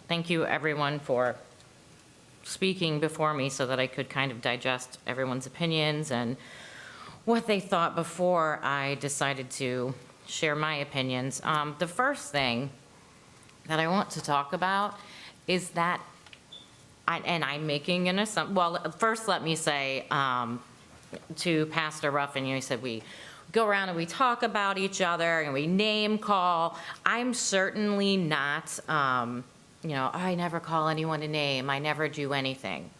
S2: Thank you, everyone, for speaking before me so that I could kind of digest everyone's opinions and what they thought before I decided to share my opinions. The first thing that I want to talk about is that, I'm making an assumption, well, first let me say to Pastor Ruffin, he said we go around and we talk about each other and we name call. I'm certainly not, I never call anyone a name, I never do anything.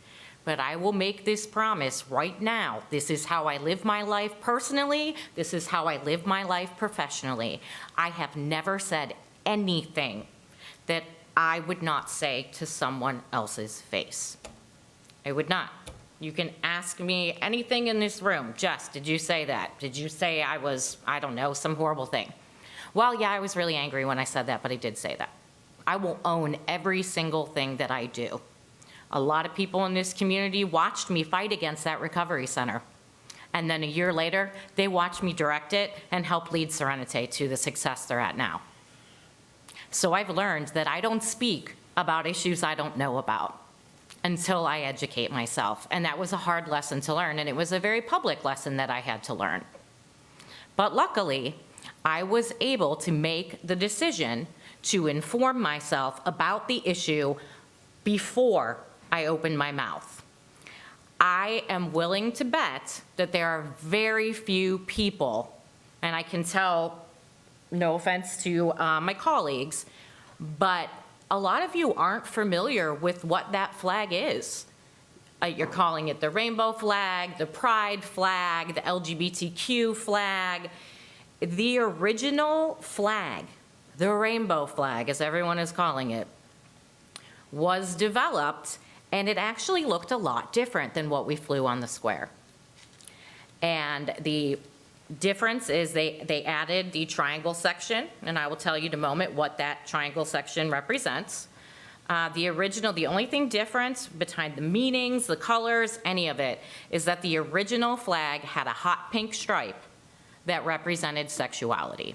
S2: But I will make this promise right now. This is how I live my life personally. This is how I live my life professionally. I have never said anything that I would not say to someone else's face. I would not. You can ask me anything in this room. Jess, did you say that? Did you say I was, I don't know, some horrible thing? Well, yeah, I was really angry when I said that, but I did say that. I will own every single thing that I do. A lot of people in this community watched me fight against that recovery center. And then a year later, they watched me direct it and help lead Serenity to the success they're at now. So I've learned that I don't speak about issues I don't know about until I educate myself. And that was a hard lesson to learn, and it was a very public lesson that I had to learn. But luckily, I was able to make the decision to inform myself about the issue before I opened my mouth. I am willing to bet that there are very few people, and I can tell, no offense to my colleagues, but a lot of you aren't familiar with what that flag is. You're calling it the rainbow flag, the pride flag, the LGBTQ flag. The original flag, the rainbow flag, as everyone is calling it, was developed, and it actually looked a lot different than what we flew on the square. And the difference is they added the triangle section, and I will tell you in a moment what that triangle section represents. The only thing different between the meanings, the colors, any of it, is that the original flag had a hot pink stripe that represented sexuality.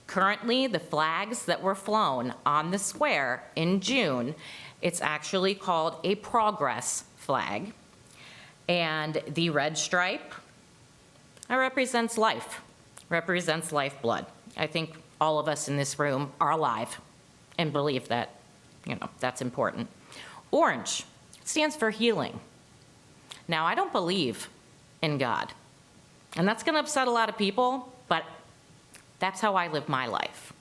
S2: Currently, the flags that were flown on the square in June, it's actually called a progress flag. And the red stripe, it represents life, represents lifeblood. I think all of us in this room are alive and believe that, that's important. Orange stands for healing. Now, I don't believe in God, and that's going to upset a lot of people, but that's how I live my life.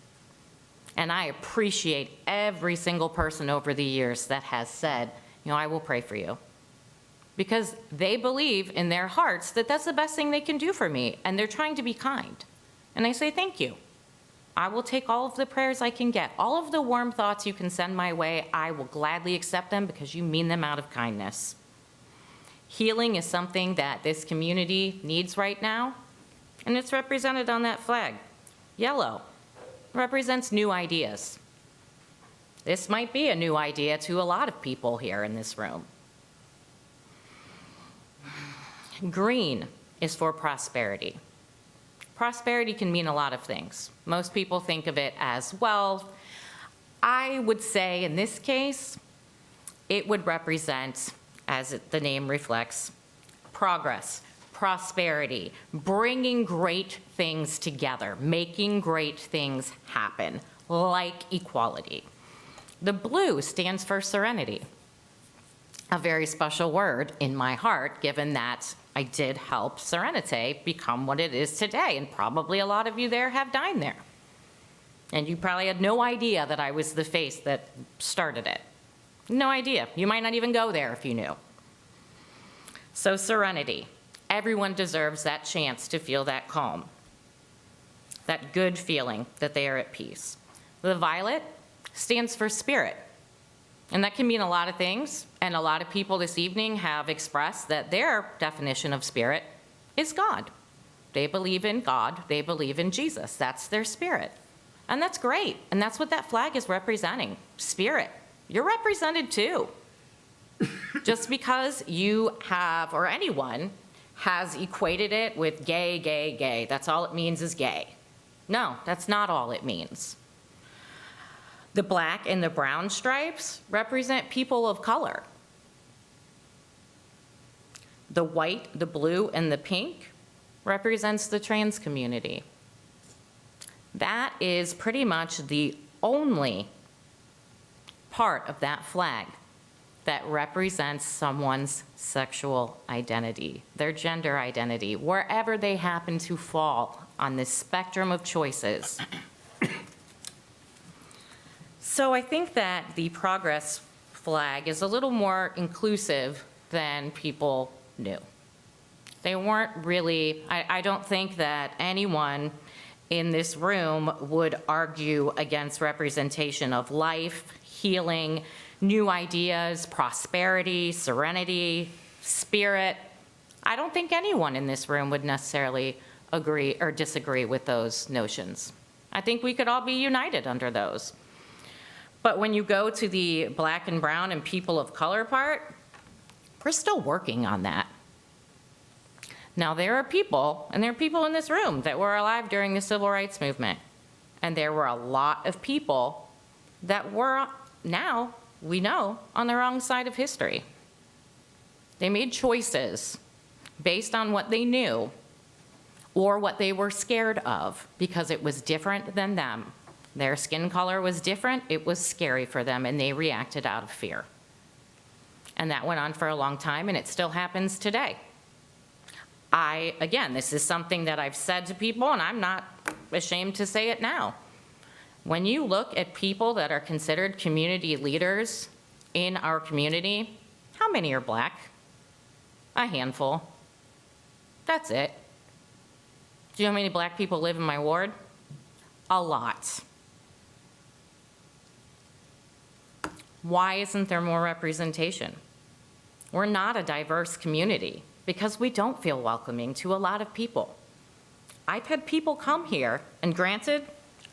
S2: And I appreciate every single person over the years that has said, I will pray for you. Because they believe in their hearts that that's the best thing they can do for me, and they're trying to be kind. And I say, thank you. I will take all of the prayers I can get. All of the warm thoughts you can send my way, I will gladly accept them because you mean them out of kindness. Healing is something that this community needs right now, and it's represented on that flag. Yellow represents new ideas. This might be a new idea to a lot of people here in this room. Green is for prosperity. Prosperity can mean a lot of things. Most people think of it as wealth. I would say in this case, it would represent, as the name reflects, progress, prosperity, bringing great things together, making great things happen, like equality. The blue stands for serenity, a very special word in my heart, given that I did help Serenity become what it is today, and probably a lot of you there have dined there. And you probably had no idea that I was the face that started it. No idea. You might not even go there if you knew. So serenity. Everyone deserves that chance to feel that calm, that good feeling that they are at peace. The violet stands for spirit. And that can mean a lot of things, and a lot of people this evening have expressed that their definition of spirit is God. They believe in God, they believe in Jesus. That's their spirit. And that's great, and that's what that flag is representing, spirit. You're represented too. Just because you have, or anyone has equated it with gay, gay, gay, that's all it means is gay. No, that's not all it means. The black and the brown stripes represent people of color. The white, the blue, and the pink represents the trans community. That is pretty much the only part of that flag that represents someone's sexual identity, their gender identity, wherever they happen to fall on this spectrum of choices. So I think that the progress flag is a little more inclusive than people knew. They weren't really, I don't think that anyone in this room would argue against representation of life, healing, new ideas, prosperity, serenity, spirit. I don't think anyone in this room would necessarily agree or disagree with those notions. I think we could all be united under those. But when you go to the black and brown and people of color part, we're still working on that. Now, there are people, and there are people in this room that were alive during the Civil Rights Movement. And there were a lot of people that were, now we know, on the wrong side of history. They made choices based on what they knew or what they were scared of because it was different than them. Their skin color was different, it was scary for them, and they reacted out of fear. And that went on for a long time, and it still happens today. Again, this is something that I've said to people, and I'm not ashamed to say it now. When you look at people that are considered community leaders in our community, how many are black? A handful. That's it. Do you know how many black people live in my ward? A lot. Why isn't there more representation? We're not a diverse community because we don't feel welcoming to a lot of people. I've had people come here, and granted,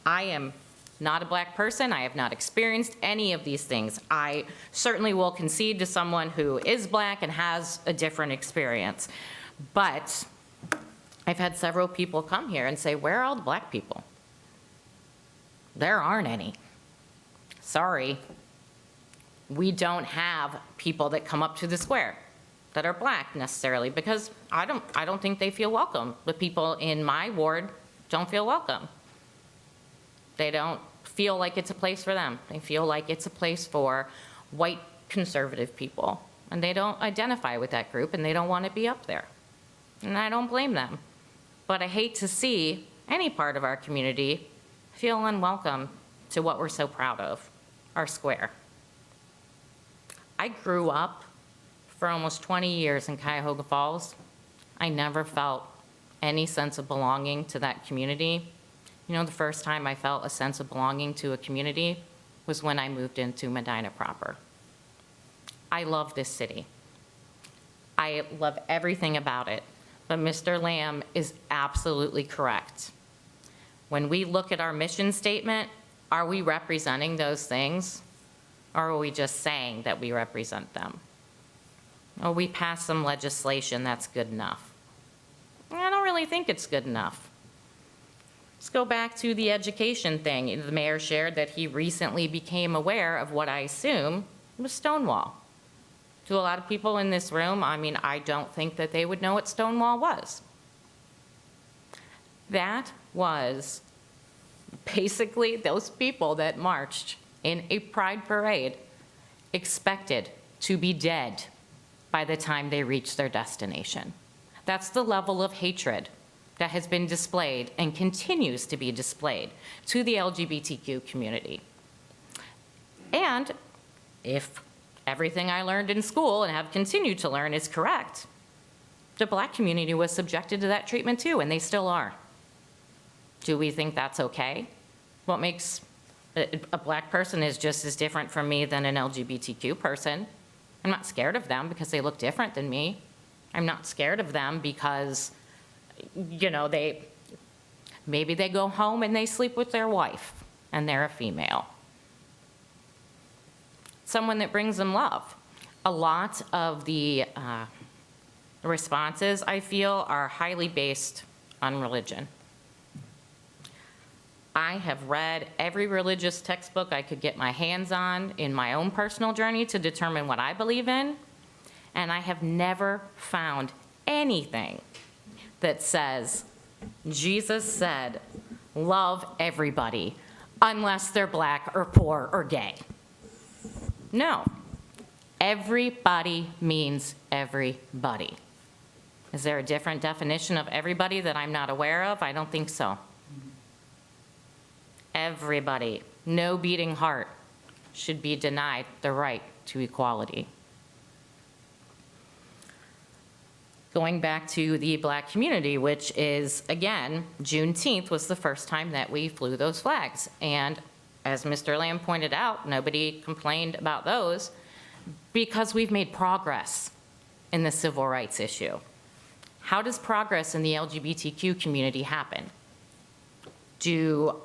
S2: I am not a black person. I have not experienced any of these things. I certainly will concede to someone who is black and has a different experience. But I've had several people come here and say, where are all the black people? There aren't any. Sorry. We don't have people that come up to the square that are black necessarily, because I don't think they feel welcome. The people in my ward don't feel welcome. They don't feel like it's a place for them. They feel like it's a place for white conservative people, and they don't identify with that group, and they don't want to be up there. And I don't blame them. But I hate to see any part of our community feel unwelcome to what we're so proud of, our square. I grew up for almost 20 years in Cuyahoga Falls. I never felt any sense of belonging to that community. You know, the first time I felt a sense of belonging to a community was when I moved into Medina proper. I love this city. I love everything about it. But Mr. Lamb is absolutely correct. When we look at our mission statement, are we representing those things? Or are we just saying that we represent them? Or we pass some legislation that's good enough? I don't really think it's good enough. Let's go back to the education thing. The mayor shared that he recently became aware of what I assume was Stonewall. To a lot of people in this room, I mean, I don't think that they would know what Stonewall was. That was basically those people that marched in a pride parade expected to be dead by the time they reached their destination. That's the level of hatred that has been displayed and continues to be displayed to the LGBTQ community. And if everything I learned in school and have continued to learn is correct, the black community was subjected to that treatment too, and they still are. Do we think that's okay? What makes a black person is just as different from me than an LGBTQ person. I'm not scared of them because they look different than me. I'm not scared of them because, you know, maybe they go home and they sleep with their wife and they're a female. Someone that brings them love. A lot of the responses, I feel, are highly based on religion. I have read every religious textbook I could get my hands on in my own personal journey to determine what I believe in, and I have never found anything that says, Jesus said, love everybody, unless they're black or poor or gay. No. Everybody means everybody. Is there a different definition of everybody that I'm not aware of? I don't think so. Everybody, no beating heart, should be denied the right to equality. Going back to the black community, which is, again, Juneteenth was the first time that we flew those flags. And as Mr. Lamb pointed out, nobody complained about those because we've made progress in the civil rights issue. How does progress in the LGBTQ community happen? Do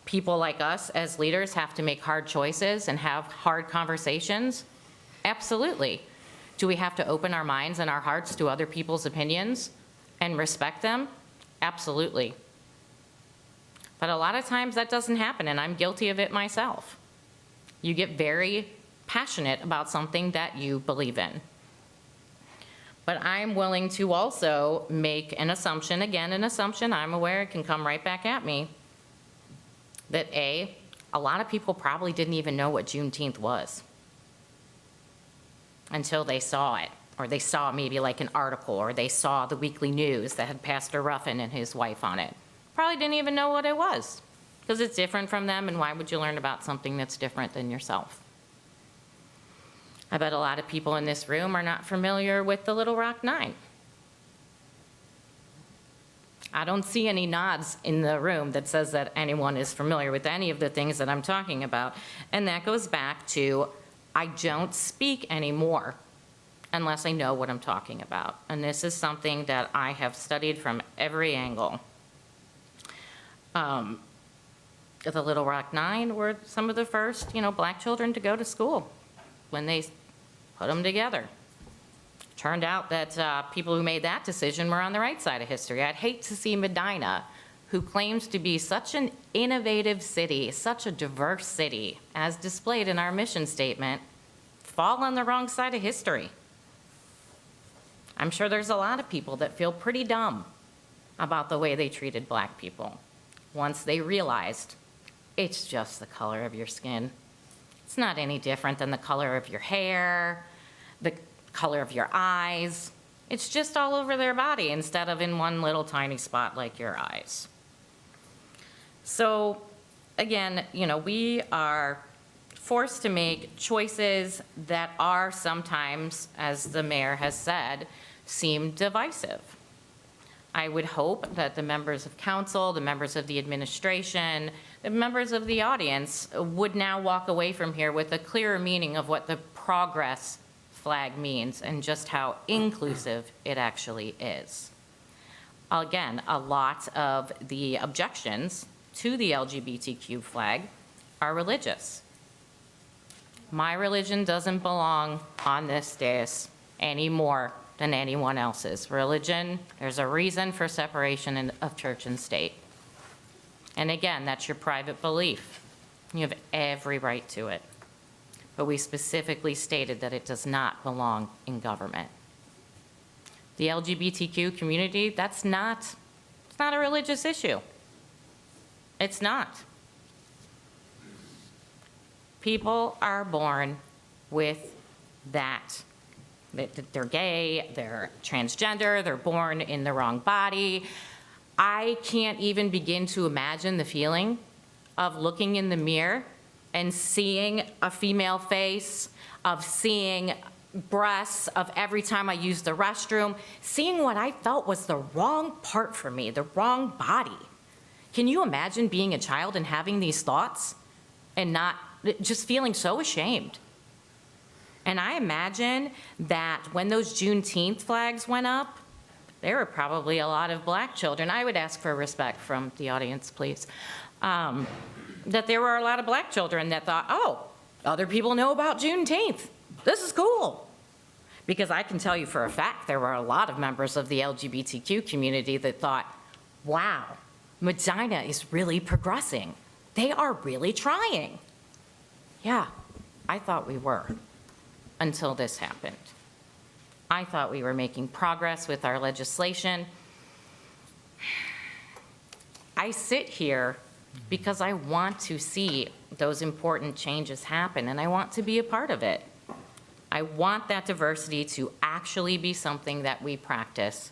S2: people like us as leaders have to make hard choices and have hard conversations? Absolutely. Do we have to open our minds and our hearts to other people's opinions and respect them? Absolutely. But a lot of times that doesn't happen, and I'm guilty of it myself. You get very passionate about something that you believe in. But I'm willing to also make an assumption, again, an assumption, I'm aware it can come right back at me, that a lot of people probably didn't even know what Juneteenth was until they saw it, or they saw maybe like an article, or they saw the weekly news that had Pastor Ruffin and his wife on it. Probably didn't even know what it was, because it's different from them, and why would you learn about something that's different than yourself? I bet a lot of people in this room are not familiar with the Little Rock Nine. I don't see any nods in the room that says that anyone is familiar with any of the things that I'm talking about. And that goes back to, I don't speak anymore unless I know what I'm talking about. And this is something that I have studied from every angle. The Little Rock Nine were some of the first, black children to go to school when they put them together. Turned out that people who made that decision were on the right side of history. I'd hate to see Medina, who claims to be such an innovative city, such a diverse city, as displayed in our mission statement, fall on the wrong side of history. I'm sure there's a lot of people that feel pretty dumb about the way they treated black people once they realized it's just the color of your skin. It's not any different than the color of your hair, the color of your eyes. It's just all over their body instead of in one little tiny spot like your eyes. So again, we are forced to make choices that are sometimes, as the mayor has said, seem divisive. I would hope that the members of council, the members of the administration, the members of the audience would now walk away from here with a clearer meaning of what the progress flag means and just how inclusive it actually is. Again, a lot of the objections to the LGBTQ flag are religious. My religion doesn't belong on this dais any more than anyone else's. Religion, there's a reason for separation of church and state. And again, that's your private belief. You have every right to it. But we specifically stated that it does not belong in government. The LGBTQ community, it's not a religious issue. It's not. People are born with that. They're gay, they're transgender, they're born in the wrong body. I can't even begin to imagine the feeling of looking in the mirror and seeing a female face, of seeing breasts, of every time I used the restroom, seeing what I felt was the wrong part for me, the wrong body. Can you imagine being a child and having these thoughts and not just feeling so ashamed? And I imagine that when those Juneteenth flags went up, there were probably a lot of black children. I would ask for respect from the audience, please. That there were a lot of black children that thought, oh, other people know about Juneteenth. This is cool. Because I can tell you for a fact there were a lot of members of the LGBTQ community that thought, wow, Medina is really progressing. They are really trying. Yeah, I thought we were until this happened. I thought we were making progress with our legislation. I sit here because I want to see those important changes happen, and I want to be a part of it. I want that diversity to actually be something that we practice,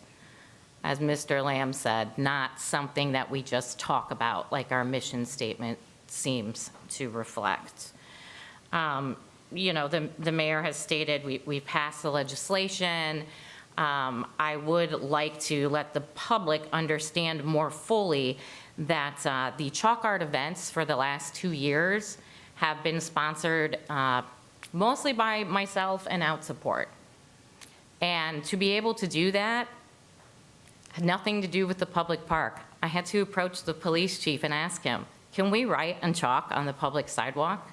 S2: as Mr. Lamb said, not something that we just talk about like our mission statement seems to reflect. The mayor has stated we passed the legislation. I would like to let the public understand more fully that the chalk art events for the last 2 years have been sponsored mostly by myself and Out Support. And to be able to do that had nothing to do with the public park. I had to approach the police chief and ask him, can we write in chalk on the public sidewalk?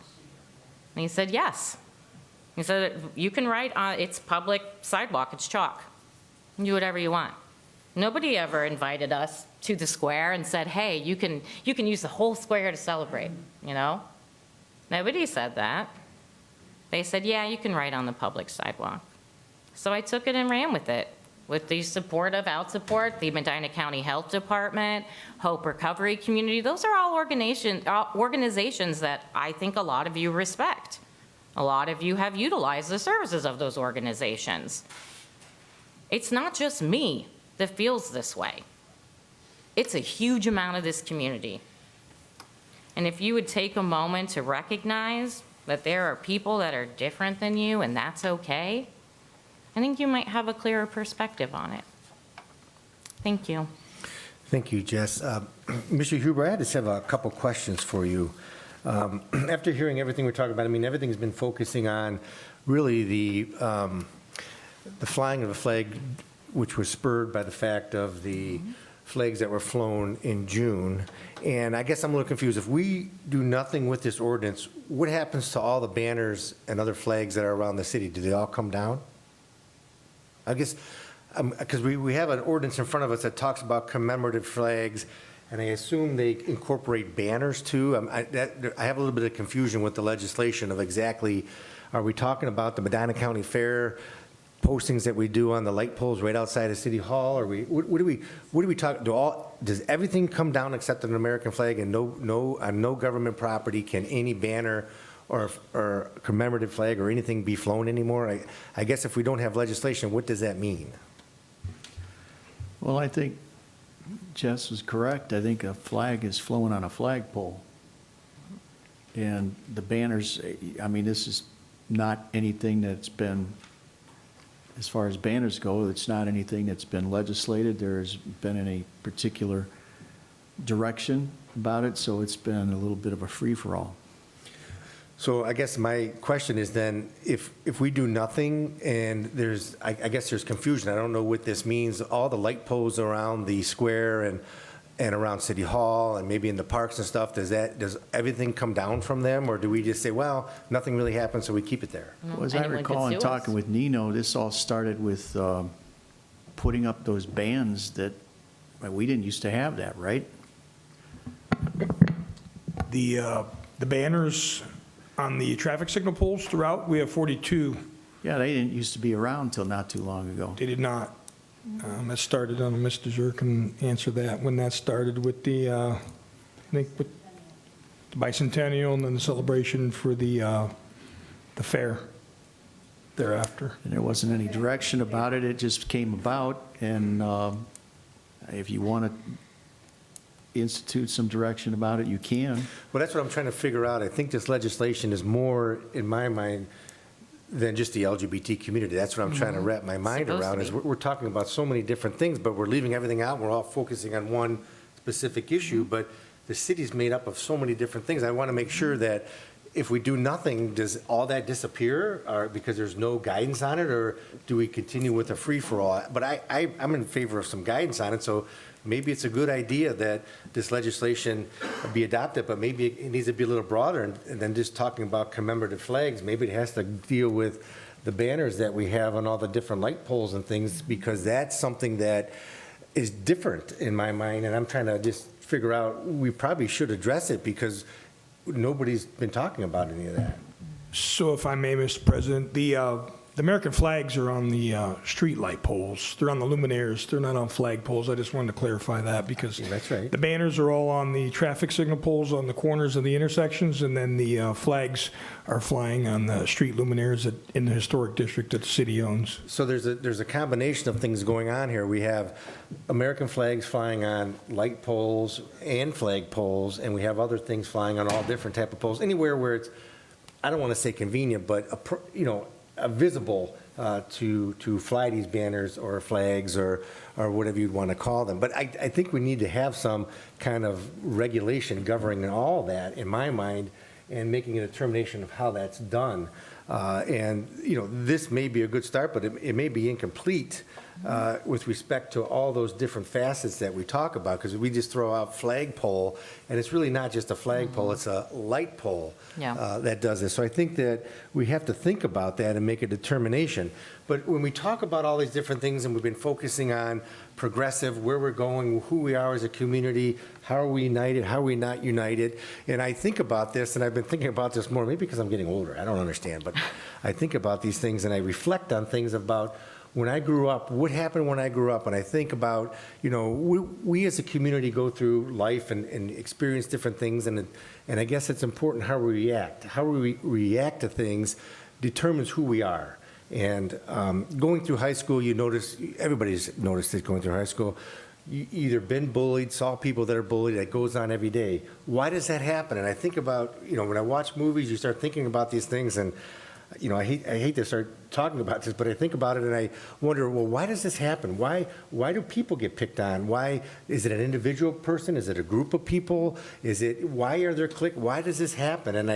S2: And he said, yes. He said, you can write on, it's public sidewalk, it's chalk. You do whatever you want. Nobody ever invited us to the square and said, hey, you can use the whole square to celebrate, Nobody said that. They said, yeah, you can write on the public sidewalk. So I took it and ran with it. With the support of Out Support, the Medina County Health Department, Hope Recovery Community, those are all organizations that I think a lot of you respect. A lot of you have utilized the services of those organizations. It's not just me that feels this way. It's a huge amount of this community. And if you would take a moment to recognize that there are people that are different than you, and that's okay, I think you might have a clearer perspective on it. Thank you.
S5: Thank you, Jess. Mr. Huber, I just have a couple questions for you. After hearing everything we're talking about, I mean, everything's been focusing on really the flying of the flag, which was spurred by the fact of the flags that were flown in June. And I guess I'm a little confused. If we do nothing with this ordinance, what happens to all the banners and other flags that are around the city? Do they all come down? I guess, because we have an ordinance in front of us that talks about commemorative flags, and I assume they incorporate banners too. I have a little bit of confusion with the legislation of exactly, are we talking about the Medina County Fair postings that we do on the light poles right outside of City Hall? Or what do we talk, does everything come down except an American flag, and on no government property can any banner or commemorative flag or anything be flown anymore? I guess if we don't have legislation, what does that mean?
S3: Well, I think Jess was correct. I think a flag is flown on a flagpole. And the banners, I mean, this is not anything that's been, as far as banners go, it's not anything that's been legislated. There's been any particular direction about it, so it's been a little bit of a free-for-all.
S5: So I guess my question is then, if we do nothing and I guess there's confusion, I don't know what this means, all the light poles around the square and around City Hall and maybe in the parks and stuff, does everything come down from them? Or do we just say, well, nothing really happened, so we keep it there?
S3: Well, as I
S2: Anyone could
S3: recall in
S2: sue
S3: talking
S2: us.
S3: with Nino, this all started with putting up those bans that, we didn't used to have that, right?
S14: The banners on the traffic signal poles throughout, we have 42.
S3: Yeah, they didn't used to be around until not too long ago.
S14: They did not. That started, Mr. Zur can answer that, when that started with the, I think with the bicentennial and then the celebration for the fair thereafter.
S3: And there wasn't any direction about it, it just came about, and if you want to institute some direction about it, you can.
S5: Well, that's what I'm trying to figure out. I think this legislation is more, in my mind, than just the LGBT community. That's what I'm trying to wrap my mind
S2: Supposed to
S5: around,
S2: be.
S5: is we're talking about so many different things, but we're leaving everything out. We're all focusing on one specific issue, but the city's made up of so many different things. I want to make sure that if we do nothing, does all that disappear, or because there's no guidance on it, or do we continue with a free-for-all? But I'm in favor of some guidance on it, so maybe it's a good idea that this legislation be adopted, but maybe it needs to be a little broader and than just talking about commemorative flags. Maybe it has to deal with the banners that we have on all the different light poles and things, because that's something that is different in my mind, and I'm trying to just figure out, we probably should address it because nobody's been talking about any of that.
S14: So if I may, Mr. President, the American flags are on the street light poles. They're on the luminaires. They're not on flag poles. I just wanted to clarify that because
S5: Yeah, that's right.
S14: the banners are all on the traffic signal poles on the corners of the intersections, and then the flags are flying on the street luminaires in the historic district that the city owns.
S5: So there's a combination of things going on here. We have American flags flying on light poles and flag poles, and we have other things flying on all different type of poles. Anywhere where it's, I don't want to say convenient, but visible to fly these banners or flags or whatever you'd want to call them. But I think we need to have some kind of regulation governing all that, in my mind, and making a determination of how that's done. This may be a good start, but it may be incomplete with respect to all those different facets that we talk about, because we just throw out flagpole, and it's really not just a flagpole, it's a light pole that does this. So I think that we have to think about that and make a determination. But when we talk about all these different things, and we've been focusing on progressive, where we're going, who we are as a community, how are we united, how are we not united, and I think about this, and I've been thinking about this more, maybe because I'm getting older, I don't understand, but I think about these things and I reflect on things about when I grew up, what happened when I grew up, and I think about, we as a community go through life and experience different things, and I guess it's important how we react. How we react to things determines who we are. And going through high school, you notice, everybody's noticed it going through high school, either been bullied, saw people that are bullied, that goes on every day. Why does that happen? And I think about, when I watch movies, you start thinking about these things, and, I hate to start talking about this, but I think about it and I wonder, well, why does this happen? Why do people get picked on? Why, is it an individual person? Is it a group of people? Why are there why does this happen? And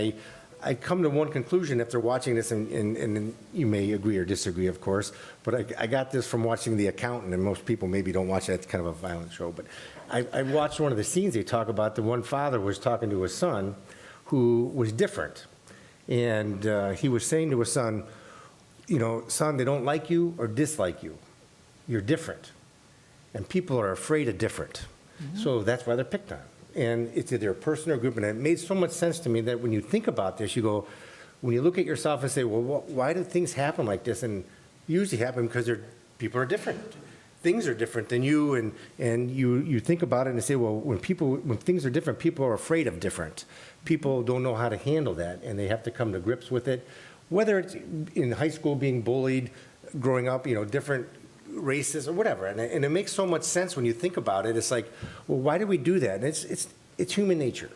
S5: I come to one conclusion after watching this, and you may agree or disagree, of course, but I got this from watching The Accountant, and most people maybe don't watch that. It's kind of a violent show. But I watched one of the scenes they talk about. The one father was talking to his son who was different. And he was saying to his son, son, they don't like you or dislike you. You're different. And people are afraid of different. So that's why they're picked on. And it's either a person or a group. And it made so much sense to me that when you think about this, you go, when you look at yourself and say, well, why do things happen like this? And usually happen because people are different. Things are different than you, and you think about it and say, well, when things are different, people are afraid of different. People don't know how to handle that, and they have to come to grips with it. Whether it's in high school being bullied, growing up, different races or whatever. And it makes so much sense when you think about it. It's like, well, why do we do that? And it's human nature.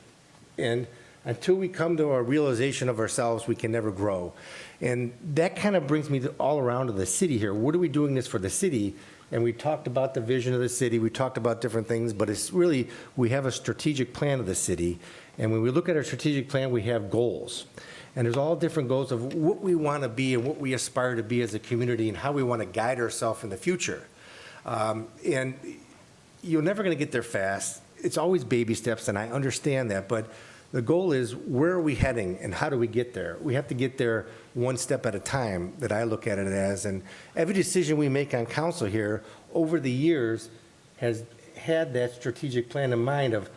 S5: And until we come to a realization of ourselves, we can never grow. And that kind of brings me all around to the city here. What are we doing this for the city? And we talked about the vision of the city. We talked about different things, but it's really, we have a strategic plan of the city. And when we look at our strategic plan, we have goals. And there's all different goals of what we want to be and what we aspire to be as a community and how we want to guide ourselves in the future. And you're never going to get there fast. It's always baby steps, and I understand that. But the goal is, where are we heading and how do we get there? We have to get there one step at a time, that I look at it as. And every decision we make on council here over the years has had that strategic plan in mind of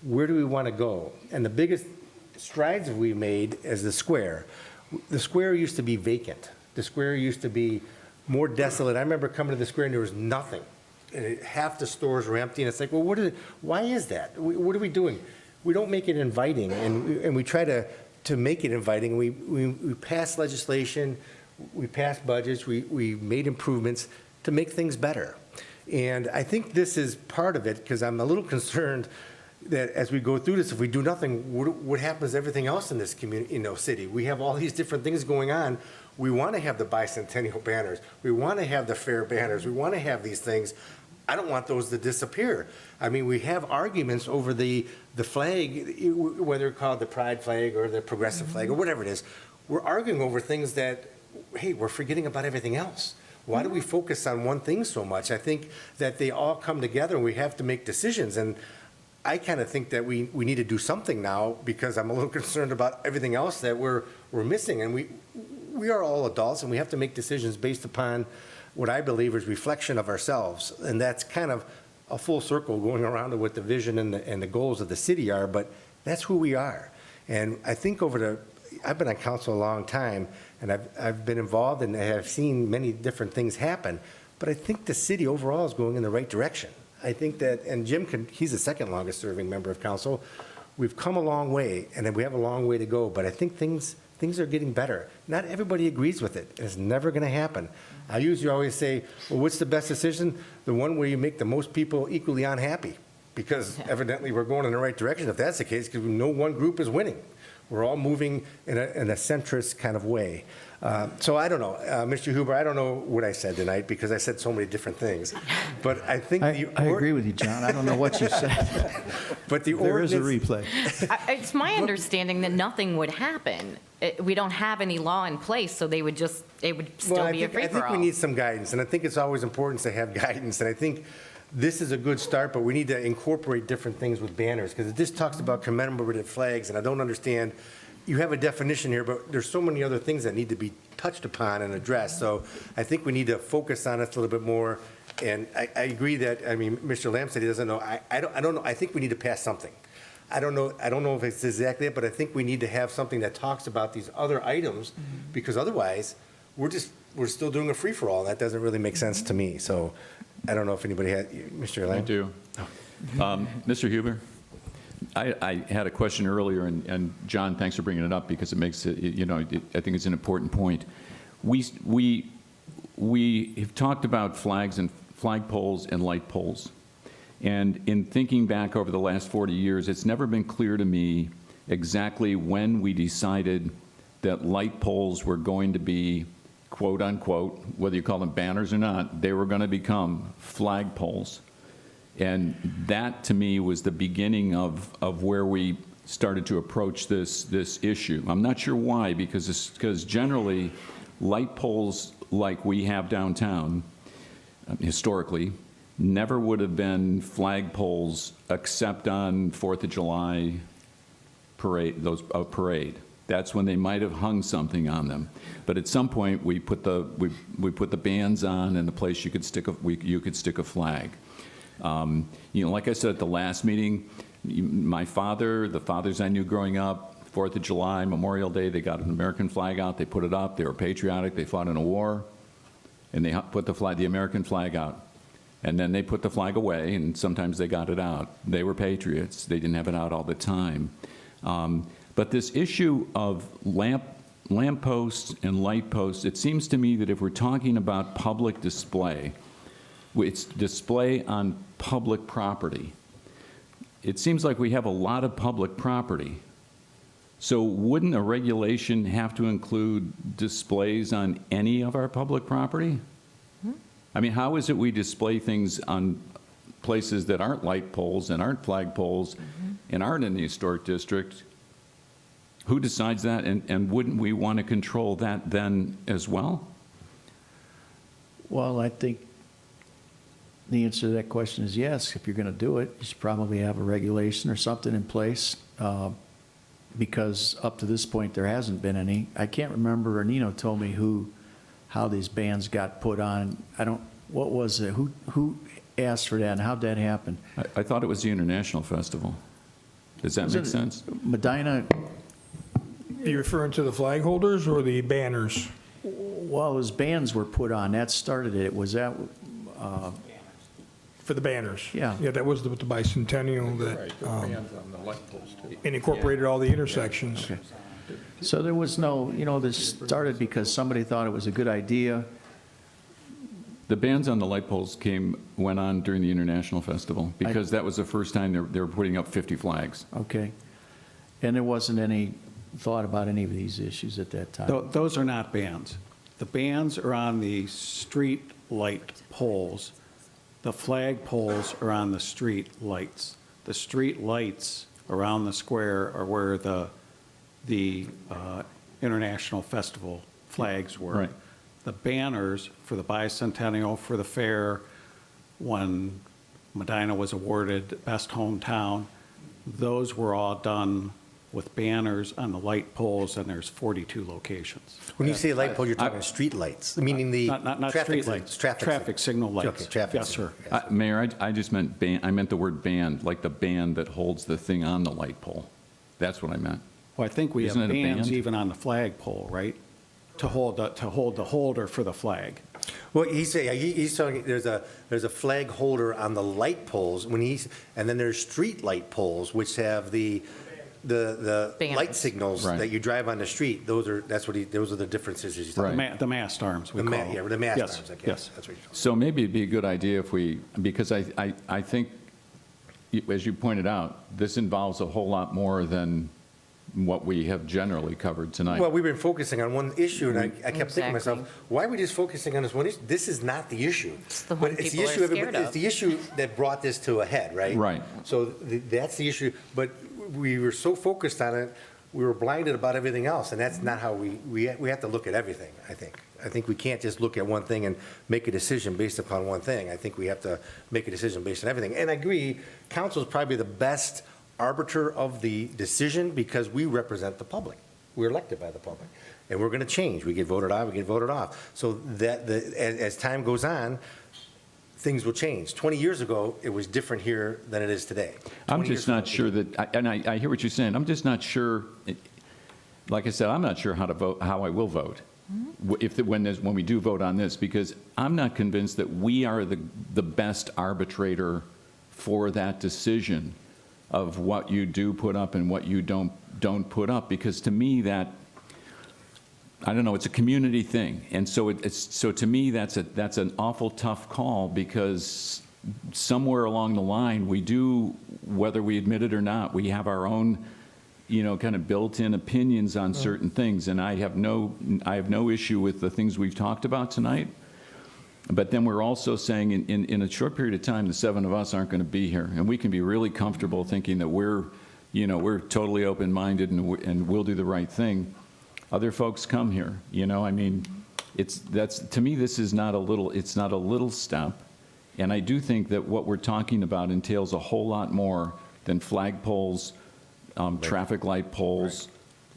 S5: where do we want to go. And the biggest strides that we made is the square. The square used to be vacant. The square used to be more desolate. I remember coming to the square and there was nothing. And half the stores were empty, and it's like, well, why is that? What are we doing? We don't make it inviting, and we try to make it inviting. We pass legislation, we pass budgets, we made improvements to make things better. And I think this is part of it, because I'm a little concerned that as we go through this, if we do nothing, what happens to everything else in this community, city? We have all these different things going on. We want to have the bicentennial banners. We want to have the fair banners. We want to have these things. I don't want those to disappear. I mean, we have arguments over the flag, whether called the pride flag or the progressive flag or whatever it is. We're arguing over things that, hey, we're forgetting about everything else. Why do we focus on one thing so much? I think that they all come together and we have to make decisions. And I kind of think that we need to do something now, because I'm a little concerned about everything else that we're missing. And we are all adults, and we have to make decisions based upon what I believe is reflection of ourselves. And that's kind of a full circle going around to what the vision and the goals of the city are, but that's who we are. And I think I've been on council a long time, and I've been involved and I have seen many different things happen, but I think the city overall is going in the right direction. I think that, and he's the second longest serving member of council. We've come a long way, and we have a long way to go, but I think things are getting better. Not everybody agrees with it. It's never going to happen. I usually always say, well, what's the best decision? The one where you make the most people equally unhappy, because evidently we're going in the right direction if that's the case, because no one group is winning. We're all moving in a centrist kind of way. So I don't know, Mr. Huber, I don't know what I said tonight, because I said so many different things. But I think
S3: I agree with you, John. I don't know what you said.
S5: But
S3: there is a replay.
S2: It's my understanding that nothing would happen. We don't have any law in place, so it would still be a free-for-all.
S5: I think we need some guidance, and I think it's always important to have guidance. And I think this is a good start, but we need to incorporate different things with banners, because this talks about commemorative flags, and I don't understand. You have a definition here, but there's so many other things that need to be touched upon and addressed. So I think we need to focus on it a little bit more. And I agree that, Mr. Lamb said he doesn't know. I don't know. I think we need to pass something. I don't know if it's exactly it, but I think we need to have something that talks about these other items, because otherwise we're still doing a free-for-all, and that doesn't really make sense to me. So I don't know if anybody had, Mr. Lamb?
S7: I do. Mr. Huber? I had a question earlier, and John, thanks for bringing it up, because it makes it, I think it's an important point. We have talked about flags and flagpoles and light poles, And in thinking back over the last 40 years, it's never been clear to me exactly when we decided that light poles were going to be, quote unquote, whether you call them banners or not, they were going to become flag poles. And that, to me, was the beginning of where we started to approach this issue. I'm not sure why, because generally, light poles like we have downtown, historically, never would have been flag poles except on 4th of July parade. That's when they might have hung something on them. But at some point, we put the bands on, and the place you could stick a flag. Like I said at the last meeting, my father, the fathers I knew growing up, 4th of July, Memorial Day, they got an American flag out, they put it up, they were patriotic, they fought in a war, and they put the American flag out. And then they put the flag away, and sometimes they got it out. They were patriots. They didn't have it out all the time. But this issue of lampposts and light posts, it seems to me that if we're talking about public display, it's display on public property. It seems like we have a lot of public property. So wouldn't a regulation have to include displays on any of our public property? I mean, how is it we display things on places that aren't light poles and aren't flag poles and aren't in the historic district? Who decides that? And wouldn't we want to control that then as well?
S3: Well, I think the answer to that question is yes. If you're going to do it, you should probably have a regulation or something in place, because up to this point, there hasn't been any. I can't remember, or Nino told me how these bans got put on. What was it? Who asked for that, and how'd that happen?
S7: I thought it was the International Festival. Does that make sense?
S3: Medina,
S14: Are you referring to the flag holders or the banners?
S3: well, those bans were put on. That started it. Was that,
S14: For the banners?
S3: Yeah.
S14: Yeah, that was with the bicentennial that, and incorporated all the intersections.
S3: okay. So there was no, this started because somebody thought it was a good idea.
S7: The bans on the light poles went on during the International Festival because that was the first time they were putting up 50 flags.
S3: Okay. And there wasn't any thought about any of these issues at that time?
S4: Those are not bans. The bans are on the street light poles. The flag poles are on the street lights. The street lights around the square are where the International Festival flags were.
S7: Right.
S4: The banners for the bicentennial, for the fair, when Medina was awarded Best Hometown, those were all done with banners on the light poles, and there's 42 locations.
S5: When you say light pole, you're talking street lights, meaning the
S4: Not
S5: traffic
S4: street lights,
S5: signals,
S4: traffic signal lights.
S5: Okay, traffic
S4: Yes,
S5: signal,
S4: sir.
S5: yes.
S7: Mayor, I just meant I meant the word band, like the band that holds the thing on the light pole. That's what I meant.
S4: Well, I think we have
S7: Isn't it a
S4: bands
S7: band?
S4: even on the flag pole, right? To hold the holder for the flag.
S5: Well, he's talking, there's a flag holder on the light poles, and then there's street light poles, which have the
S2: Banners.
S5: light signals
S7: Right.
S5: that you drive on the street. Those are the differences he's talking
S7: Right.
S5: about.
S4: The mast arms, we
S5: The
S4: call
S5: ma-
S4: them.
S5: yeah, the mast
S4: Yes,
S5: arms, I guess.
S4: yes.
S5: That's what you're talking
S7: So maybe it'd be a good idea because I think, as you pointed out, this involves a whole lot more than what we have generally covered tonight.
S5: Well, we've been focusing on one issue, and I kept thinking to
S2: Exactly.
S5: myself, why are we just focusing on this one issue? This is not the issue.
S2: It's the
S5: But
S2: one
S5: it's the
S2: people are
S5: issue
S2: scared
S5: It's
S2: of.
S5: the issue that brought this to a head, right?
S7: Right.
S5: So that's the issue, but we were so focused on it, we were blinded about everything else, and that's not how we have to look at everything, I think. I think we can't just look at one thing and make a decision based upon one thing. I think we have to make a decision based on everything. And I agree, council is probably the best arbiter of the decision because we represent the public. We're elected by the public, and we're going to change. We get voted on, we get voted off. So as time goes on, things will change. 20 years ago, it was different here than it is today.
S7: I'm
S5: 20
S7: just
S5: years
S7: not
S5: ago,
S7: sure that, and I hear what you're saying, I'm just not sure, like I said, I'm not sure how to vote, how I will vote. When we do vote on this, because I'm not convinced that we are the best arbitrator for that decision of what you do put up and what you don't put up, because to me that, I don't know, it's a community thing, and so so to me that's an awful tough call, because somewhere along the line, we do, whether we admit it or not, we have our own, kind of built-in opinions on certain things. And I have no issue with the things we've talked about tonight. But then we're also saying in a short period of time, the 7 of us aren't going to be here. And we can be really comfortable thinking that we're totally open-minded and we'll do the right thing. Other folks come here, I mean, to me, this is not a little step. And I do think that what we're talking about entails a whole lot more than flagpoles, traffic light poles,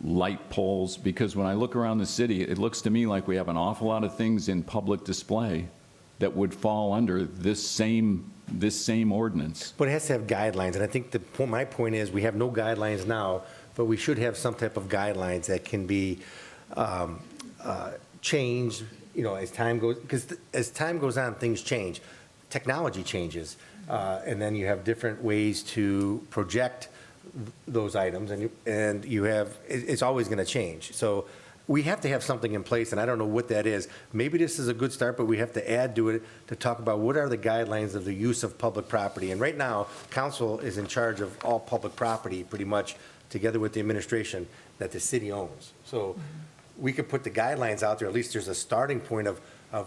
S7: light poles, because when I look around the city, it looks to me like we have an awful lot of things in public display that would fall under this same ordinance.
S5: But it has to have guidelines, and I think my point is, we have no guidelines now, but we should have some type of guidelines that can be changed, as time goes, because as time goes on, things change. Technology changes, and then you have different ways to project those items, and it's always going to change. So we have to have something in place, and I don't know what that is. Maybe this is a good start, but we have to add to it to talk about what are the guidelines of the use of public property. And right now, council is in charge of all public property, pretty much, together with the administration, that the city owns. So we could put the guidelines out there. At least there's a starting point of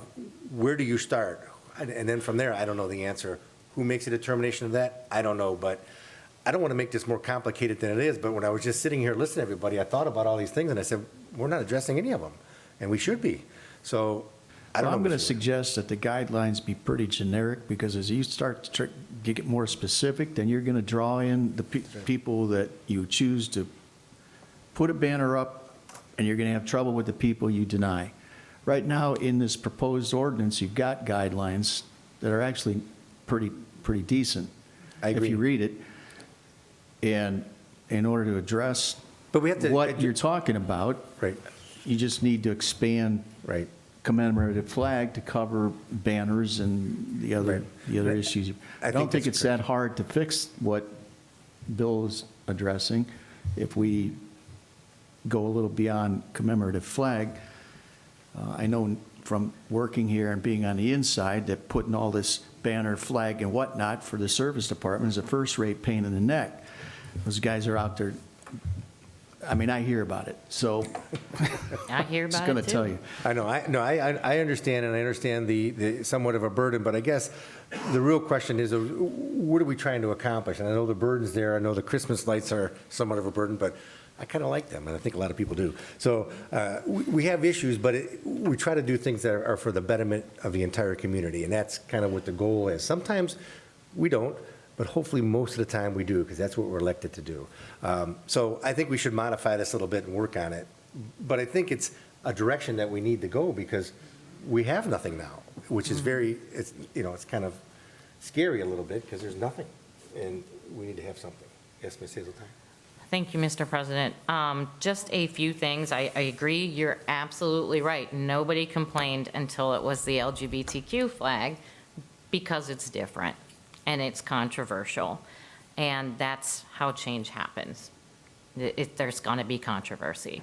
S5: where do you start? And then from there, I don't know the answer. Who makes a determination of that? I don't know, but I don't want to make this more complicated than it is, but when I was just sitting here listening to everybody, I thought about all these things, and I said, we're not addressing any of them, and we should be. So I don't know.
S3: I'm going to suggest that the guidelines be pretty generic, because as you start to get more specific, then you're going to draw in the people that you choose to put a banner up, and you're going to have trouble with the people you deny. Right now, in this proposed ordinance, you've got guidelines that are actually pretty decent.
S5: I agree.
S3: If you read it. And in order to address what you're talking about,
S5: right,
S3: you just need to expand
S5: right,
S3: commemorative flag to cover banners and the other issues. I don't think it's that hard to fix what Bill is addressing if we go a little beyond commemorative flag. I know from working here and being on the inside that putting all this banner, flag, and whatnot for the service department is a first-rate pain in the neck. Those guys are out there. I mean, I hear about it, so
S2: I hear about it,
S3: just going to tell you.
S5: I know. I understand, and I understand the somewhat of a burden, but I guess the real question is, what are we trying to accomplish? And I know the burden's there. I know the Christmas lights are somewhat of a burden, but I kind of like them, and I think a lot of people do. So we have issues, but we try to do things that are for the betterment of the entire community, and that's kind of what the goal is. Sometimes we don't, but hopefully most of the time we do, because that's what we're elected to do. So I think we should modify this a little bit and work on it. But I think it's a direction that we need to go, because we have nothing now, which is it's kind of scary a little bit, because there's nothing, and we need to have something. Yes, Ms. Hazeltine?
S2: Thank you, Mr. President. Just a few things. I agree, you're absolutely right. Nobody complained until it was the LGBTQ flag, because it's different and it's controversial. And that's how change happens. There's going to be controversy.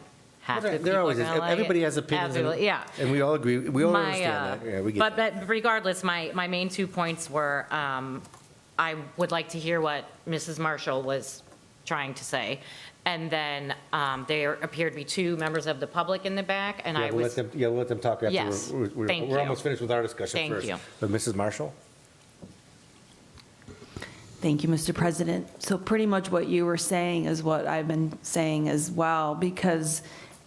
S5: There always is. Everybody has opinions.
S2: Absolutely, yeah.
S5: And we all agree. We all understand that. Yeah, we get that.
S2: But regardless, my main 2 points were, I would like to hear what Mrs. Marshall was trying to say. And then there appeared to be 2 members of the public in the back, and I was...
S5: We'll let them talk after.
S2: Yes, thank you.
S5: We're almost finished with our discussion
S2: Thank
S5: first.
S2: you.
S5: But Mrs. Marshall?
S15: Thank you, Mr. President. So pretty much what you were saying is what I've been saying as well, because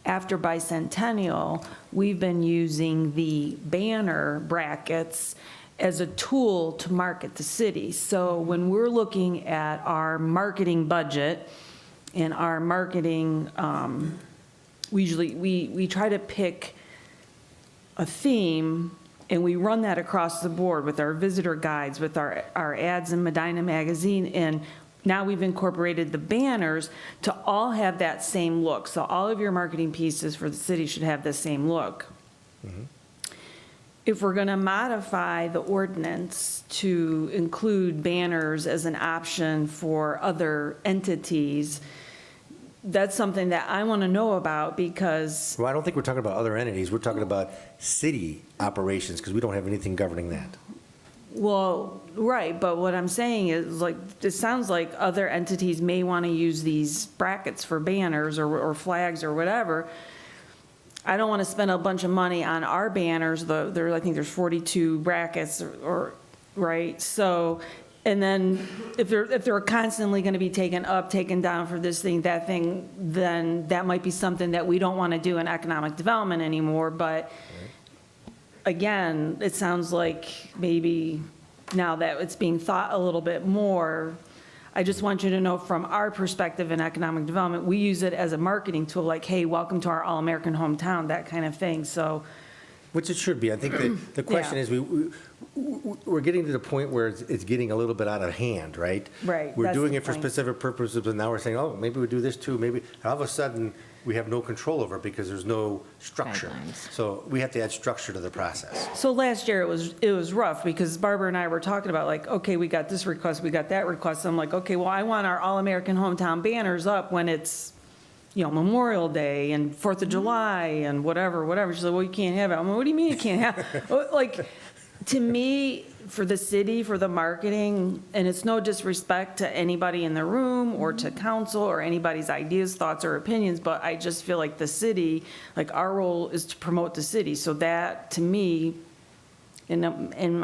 S15: after bicentennial, we've been using the banner brackets as a tool to market the city. So when we're looking at our marketing budget and our marketing, we try to pick a theme, and we run that across the board with our visitor guides, with our ads in Medina Magazine, and now we've incorporated the banners to all have that same look. So all of your marketing pieces for the city should have the same look. Mm-hmm. If we're going to modify the ordinance to include banners as an option for other entities, that's something that I want to know about, because...
S5: Well, I don't think we're talking about other entities. We're talking about city operations, because we don't have anything governing that.
S15: Well, right, but what I'm saying is, like, it sounds like other entities may want to use these brackets for banners or flags or whatever. I don't want to spend a bunch of money on our banners, I think there's 42 brackets, or, right? So, and then if they're constantly going to be taken up, taken down for this thing, that thing, then that might be something that we don't want to do in economic development anymore, but again, it sounds like maybe now that it's being thought a little bit more, I just want you to know from our perspective in economic development, we use it as a marketing tool, like, hey, welcome to our all-American hometown, that kind of thing, so.
S5: Which it should be. I think the question
S15: Yeah.
S5: is, we're getting to the point where it's getting a little bit out of hand, right?
S15: Right,
S5: We're
S15: that's
S5: doing
S15: the
S5: it for
S15: point.
S5: specific purposes, but now we're saying, oh, maybe we do this too, maybe, all of a sudden, we have no control over it because there's no structure.
S2: Guidelines.
S5: So we have to add structure to the process.
S15: So last year, it was rough, because Barbara and I were talking about, like, okay, we got this request, we got that request. I'm like, okay, well, I want our All-American Hometown banners up when it's, Memorial Day and 4th of July and whatever. She's like, well, you can't have it. I'm like, what do you mean you can't have it? Like, to me, for the city, for the marketing, and it's no disrespect to anybody in the room or to council or anybody's ideas, thoughts, or opinions, but I just feel like the city, like, our role is to promote the city. So that, to me, and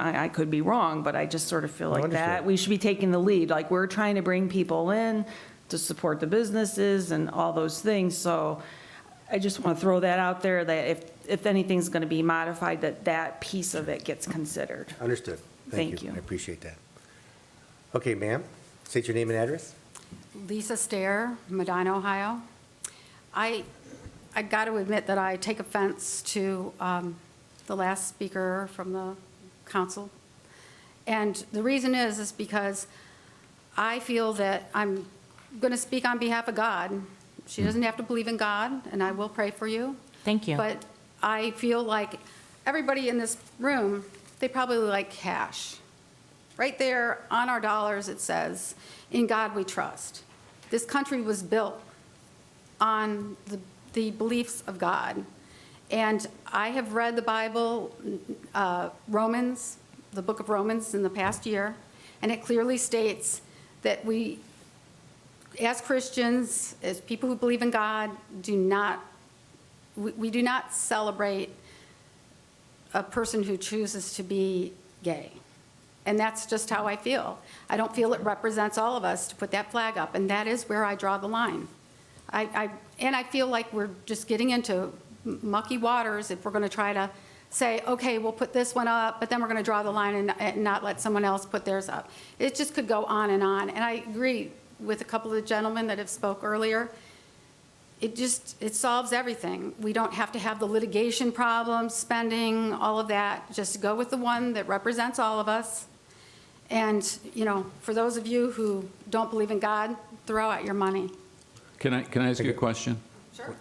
S15: I could be wrong, but I just sort of feel like that, we should be taking the lead. Like, we're trying to bring people in to support the businesses and all those things. So I just want to throw that out there, that if anything's going to be modified, that piece of it gets considered.
S5: Understood.
S15: Thank you.
S5: I appreciate that. Okay, ma'am, state your name and address.
S16: Lisa Stair, Medina, Ohio. I got to admit that I take offense to the last speaker from the council. And the reason is because I feel that I'm going to speak on behalf of God. She doesn't have to believe in God, and I will pray for you.
S2: Thank you.
S16: But I feel like everybody in this room, they probably like cash. Right there on our dollars, it says, "In God we trust." This country was built on the beliefs of God. And I have read the Bible, Romans, the book of Romans in the past year, and it clearly states that we, as Christians, as people who believe in God, we do not celebrate a person who chooses to be gay. And that's just how I feel. I don't feel it represents all of us to put that flag up, and that is where I draw the line. And I feel like we're just getting into mucky waters if we're going to try to say, okay, we'll put this one up, but then we're going to draw the line and not let someone else put theirs up. It just could go on. And I agree with a couple of the gentlemen that have spoke earlier. It solves everything. We don't have to have the litigation problems, spending, all of that. Just go with the one that represents all of us. And, for those of you who don't believe in God, throw out your money.
S7: Can I ask you a question?
S16: Sure.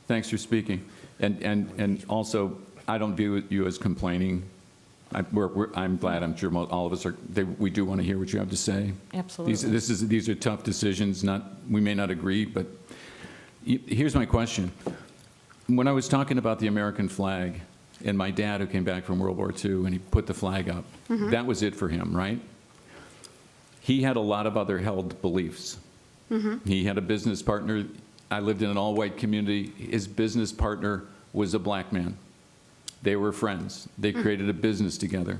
S7: Thanks for speaking. And also, I don't view you as complaining. I'm glad, I'm sure all of us are, we do want to hear what you have to say.
S2: Absolutely.
S7: These are tough decisions, we may not agree, but here's my question. When I was talking about the American flag, and my dad who came back from World War II, and he put the flag up, that was it for him, right? He had a lot of other held beliefs. He had a business partner. I lived in an all-white community. His business partner was a black man. They were friends. They created a business together.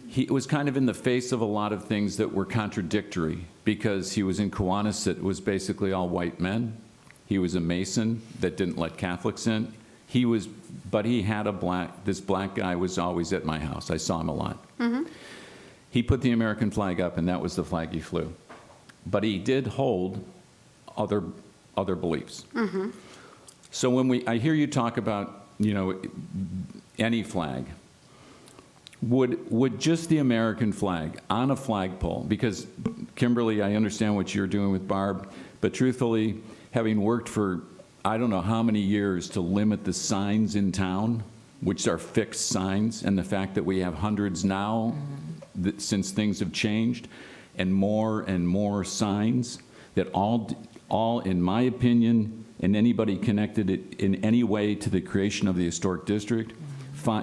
S7: He was kind of in the face of a lot of things that were contradictory, because he was in Kiwanis that was basically all white men. He was a Mason that didn't let Catholics in. But he had this black guy was always at my house. I saw him a lot. He put the American flag up, and that was the flag he flew. But he did hold other beliefs. So when I hear you talk about, any flag, would just the American flag on a flagpole, because Kimberly, I understand what you're doing with Barb, but truthfully, having worked for I don't know how many years to limit the signs in town, which are fixed signs, and the fact that we have hundreds now since things have changed, and more signs that all, in my opinion, and anybody connected it in any way to the creation of the historic district,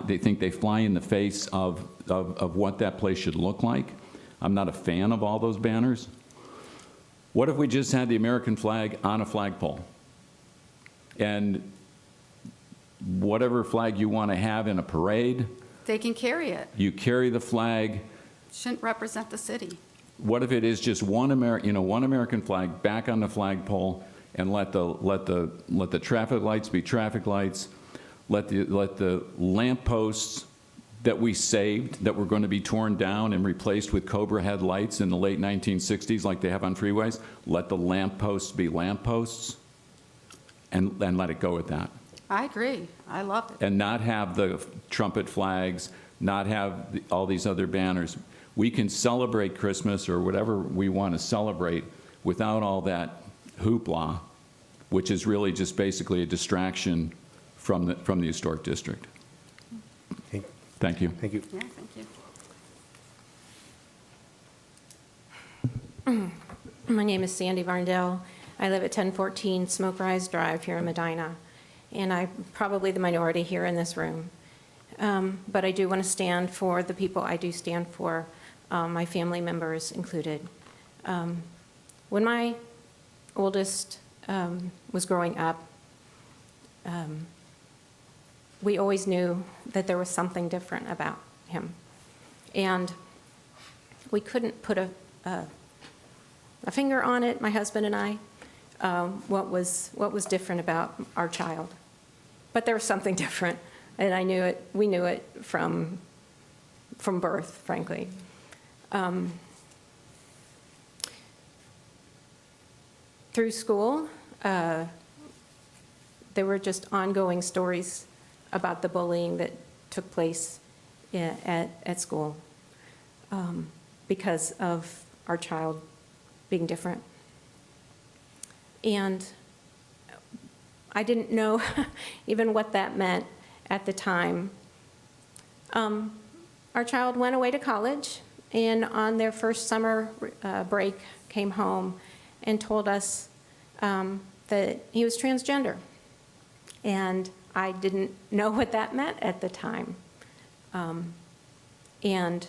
S7: they think they fly in the face of what that place should look like. I'm not a fan of all those banners. What if we just had the American flag on a flagpole? And whatever flag you want to have in a parade,
S16: They can carry it.
S7: you carry the flag.
S16: Shouldn't represent the city.
S7: What if it is just one American flag back on the flagpole, and let the traffic lights be traffic lights, let the lamp posts that we saved that were going to be torn down and replaced with Cobra headlights in the late 1960s like they have on freeways, let the lamp posts be lamp posts, and let it go at that.
S16: I agree. I love it.
S7: And not have the trumpet flags, not have all these other banners. We can celebrate Christmas or whatever we want to celebrate without all that hoopla, which is really just basically a distraction from the historic district. Thank you.
S5: Thank you.
S16: Yeah, thank you.
S17: My name is Sandy Varndell. I live at 1014 Smoke Rise Drive here in Medina, and I'm probably the minority here in this room. But I do want to stand for the people I do stand for, my family members included. When my oldest was growing up, we always knew that there was something different about him. And we couldn't put a finger on it, my husband and I, what was different about our child. But there was something different, and I knew it. We knew it from birth, frankly. Through school, there were just ongoing stories about the bullying that took place at school because of our child being different. And I didn't know even what that meant at the time. Our child went away to college, and on their first summer break came home and told us that he was transgender. And I didn't know what that meant at the time. And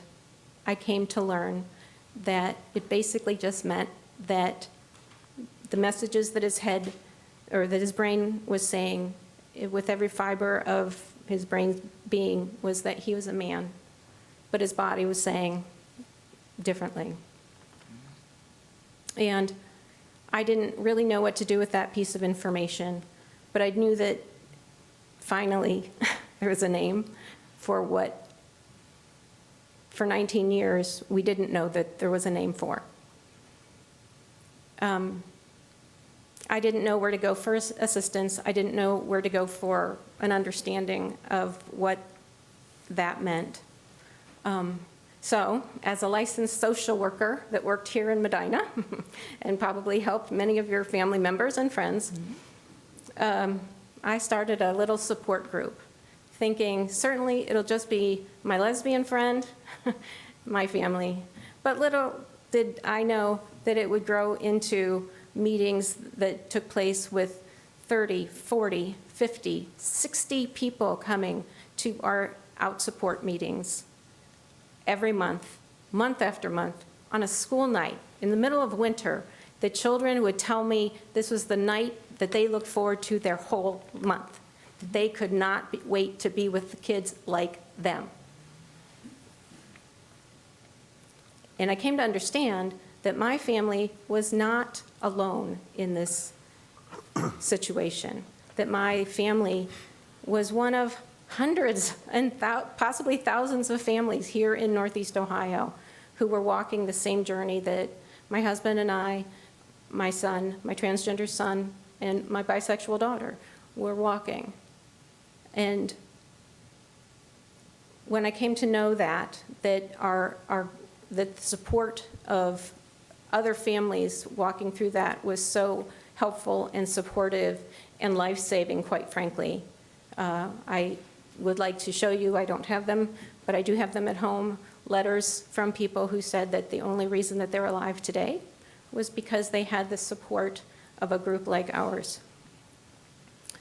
S17: I came to learn that it basically just meant that the messages that his head, or that his brain was saying with every fiber of his brain's being, was that he was a man, but his body was saying differently. And I didn't really know what to do with that piece of information, but I knew that finally there was a name for what for 19 years we didn't know that there was a name for. I didn't know where to go for assistance. I didn't know where to go for an understanding of what that meant. So, as a licensed social worker that worked here in Medina and probably helped many of your family members and friends, I started a little support group, thinking certainly it'll just be my lesbian friend, my family, but little did I know that it would grow into meetings that took place with 30, 40, 50, 60 people coming to our out support meetings every month, month after month, on a school night in the middle of winter. The children would tell me this was the night that they looked forward to their whole month. They could not wait to be with the kids like them. And I came to understand that my family was not alone in this situation, that my family was one of hundreds and possibly thousands of families here in Northeast Ohio who were walking the same journey that my husband and I, my son, my transgender son, and my bisexual daughter were walking. And when I came to know that the support of other families walking through that was so helpful and supportive and life-saving, quite frankly. I would like to show you, I don't have them, but I do have them at home, letters from people who said that the only reason that they're alive today was because they had the support of a group like ours.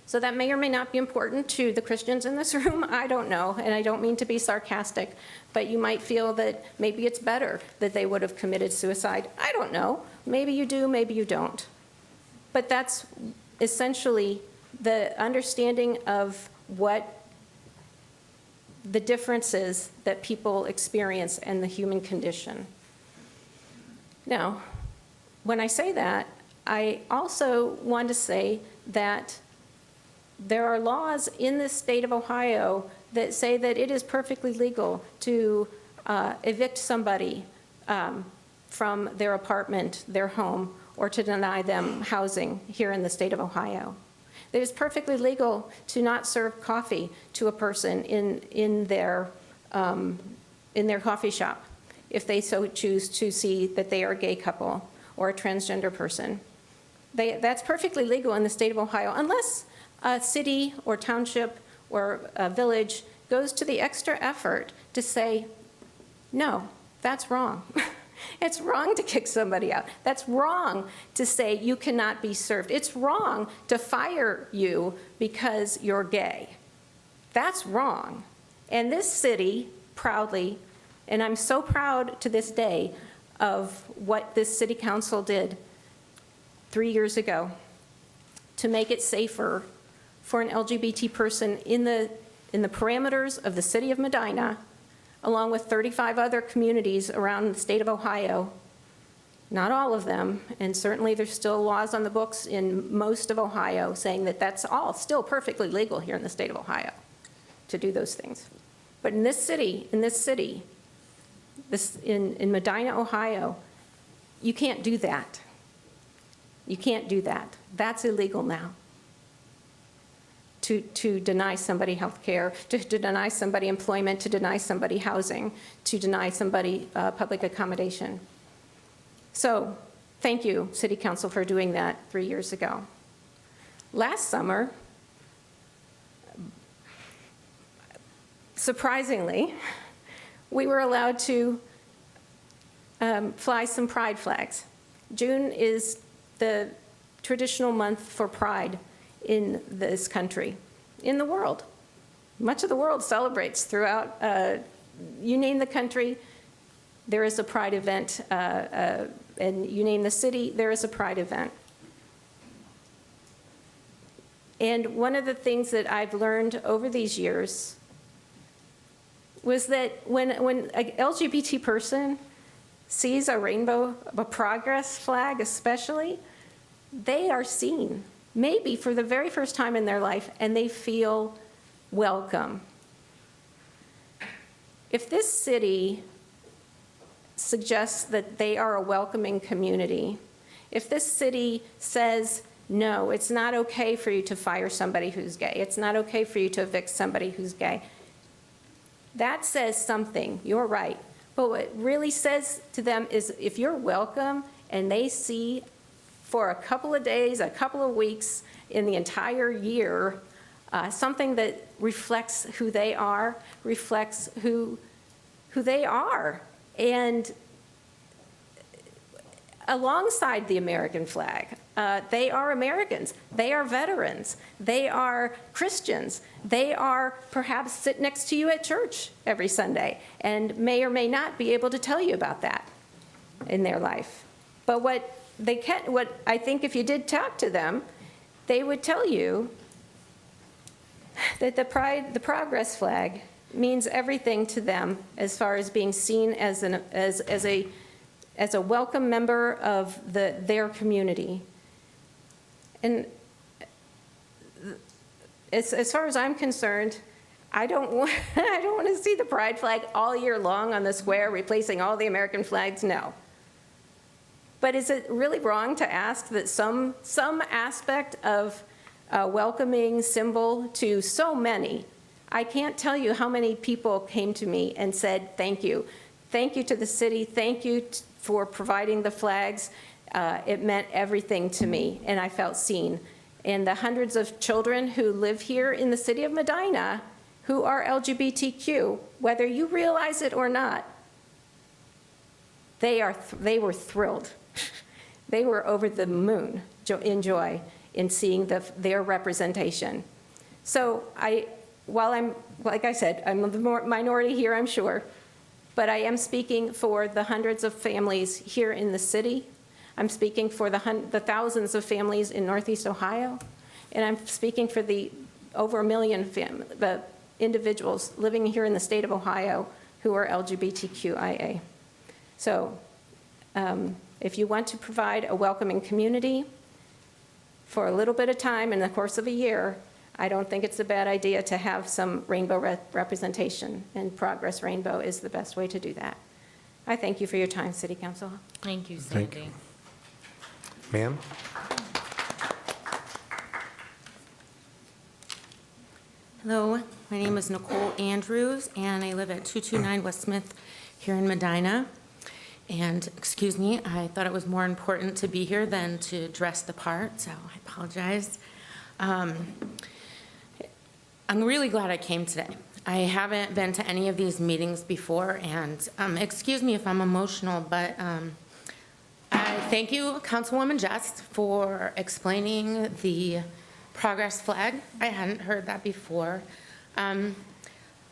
S17: So that may or may not be important to the Christians in this room, I don't know, and I don't mean to be sarcastic, but you might feel that maybe it's better that they would have committed suicide. I don't know. Maybe you do, maybe you don't. But that's essentially the understanding of what the differences that people experience and the human condition. Now, when I say that, I also want to say that there are laws in the state of Ohio that say that it is perfectly legal to evict somebody from their apartment, their home, or to deny them housing here in the state of Ohio. It is perfectly legal to not serve coffee to a person in their coffee shop if they so choose to see that they are a gay couple or a transgender person. That's perfectly legal in the state of Ohio, unless a city or township or a village goes to the extra effort to say, no, that's wrong. It's wrong to kick somebody out. That's wrong to say you cannot be served. It's wrong to fire you because you're gay. That's wrong. And this city proudly, and I'm so proud to this day of what this city council did 3 years ago to make it safer for an LGBT person in the parameters of the city of Medina, along with 35 other communities around the state of Ohio. Not all of them, and certainly there's still laws on the books in most of Ohio saying that that's all still perfectly legal here in the state of Ohio to do those things. But in Medina, Ohio, you can't do that. You can't do that. That's illegal now. To deny somebody health care, to deny somebody employment, to deny somebody housing, to deny somebody public accommodation. So thank you, City Council, for doing that 3 years ago. Last summer, surprisingly, we were allowed to fly some pride flags. June is the traditional month for pride in this country, in the world. Much of the world celebrates throughout, you name the country, there is a pride event, and you name the city, there is a pride event. And one of the things that I've learned over these years was that when an LGBT person sees a rainbow, a progress flag especially, they are seen, maybe for the very first time in their life, and they feel welcome. If this city suggests that they are a welcoming community, if this city says, no, it's not okay for you to fire somebody who's gay, it's not okay for you to evict somebody who's gay, that says something, you're right. But what it really says to them is if you're welcome and they see for a couple of days, a couple of weeks, in the entire year, something that reflects who they are, reflects who they are. And alongside the American flag, they are Americans, they are veterans, they are Christians, they are perhaps sit next to you at church every Sunday and may or may not be able to tell you about that in their life. But what I think if you did talk to them, they would tell you that the progress flag means everything to them as far as being seen as a welcome member of their community. And as far as I'm concerned, I don't want to see the pride flag all year long on the square replacing all the American flags, no. But is it really wrong to ask that some aspect of a welcoming symbol to so many? I can't tell you how many people came to me and said, thank you. Thank you to the city. Thank you for providing the flags. It meant everything to me, and I felt seen. And the hundreds of children who live here in the city of Medina who are LGBTQ, whether you realize it or not, they were thrilled. They were over the moon in joy. in seeing their representation. So while I'm, like I said, I'm the minority here, I'm sure, but I am speaking for the hundreds of families here in the city. I'm speaking for the thousands of families in Northeast Ohio, and I'm speaking for the over 1 million the individuals living here in the state of Ohio who are LGBTQIA. So if you want to provide a welcoming community for a little bit of time in the course of a year, I don't think it's a bad idea to have some rainbow representation, and Progress Rainbow is the best way to do that. I thank you for your time, City Council.
S2: Thank you,
S5: Thank
S2: Sandy.
S5: Ma'am?
S2: Hello, my name is Nicole Andrews, and I live at 229 West Smith here in Medina. And excuse me, I thought it was more important to be here than to dress the part, so I apologize. I'm really glad I came today. I haven't been to any of these meetings before, and excuse me if I'm emotional, but I thank you, Councilwoman Just, for explaining the progress flag. I hadn't heard that before.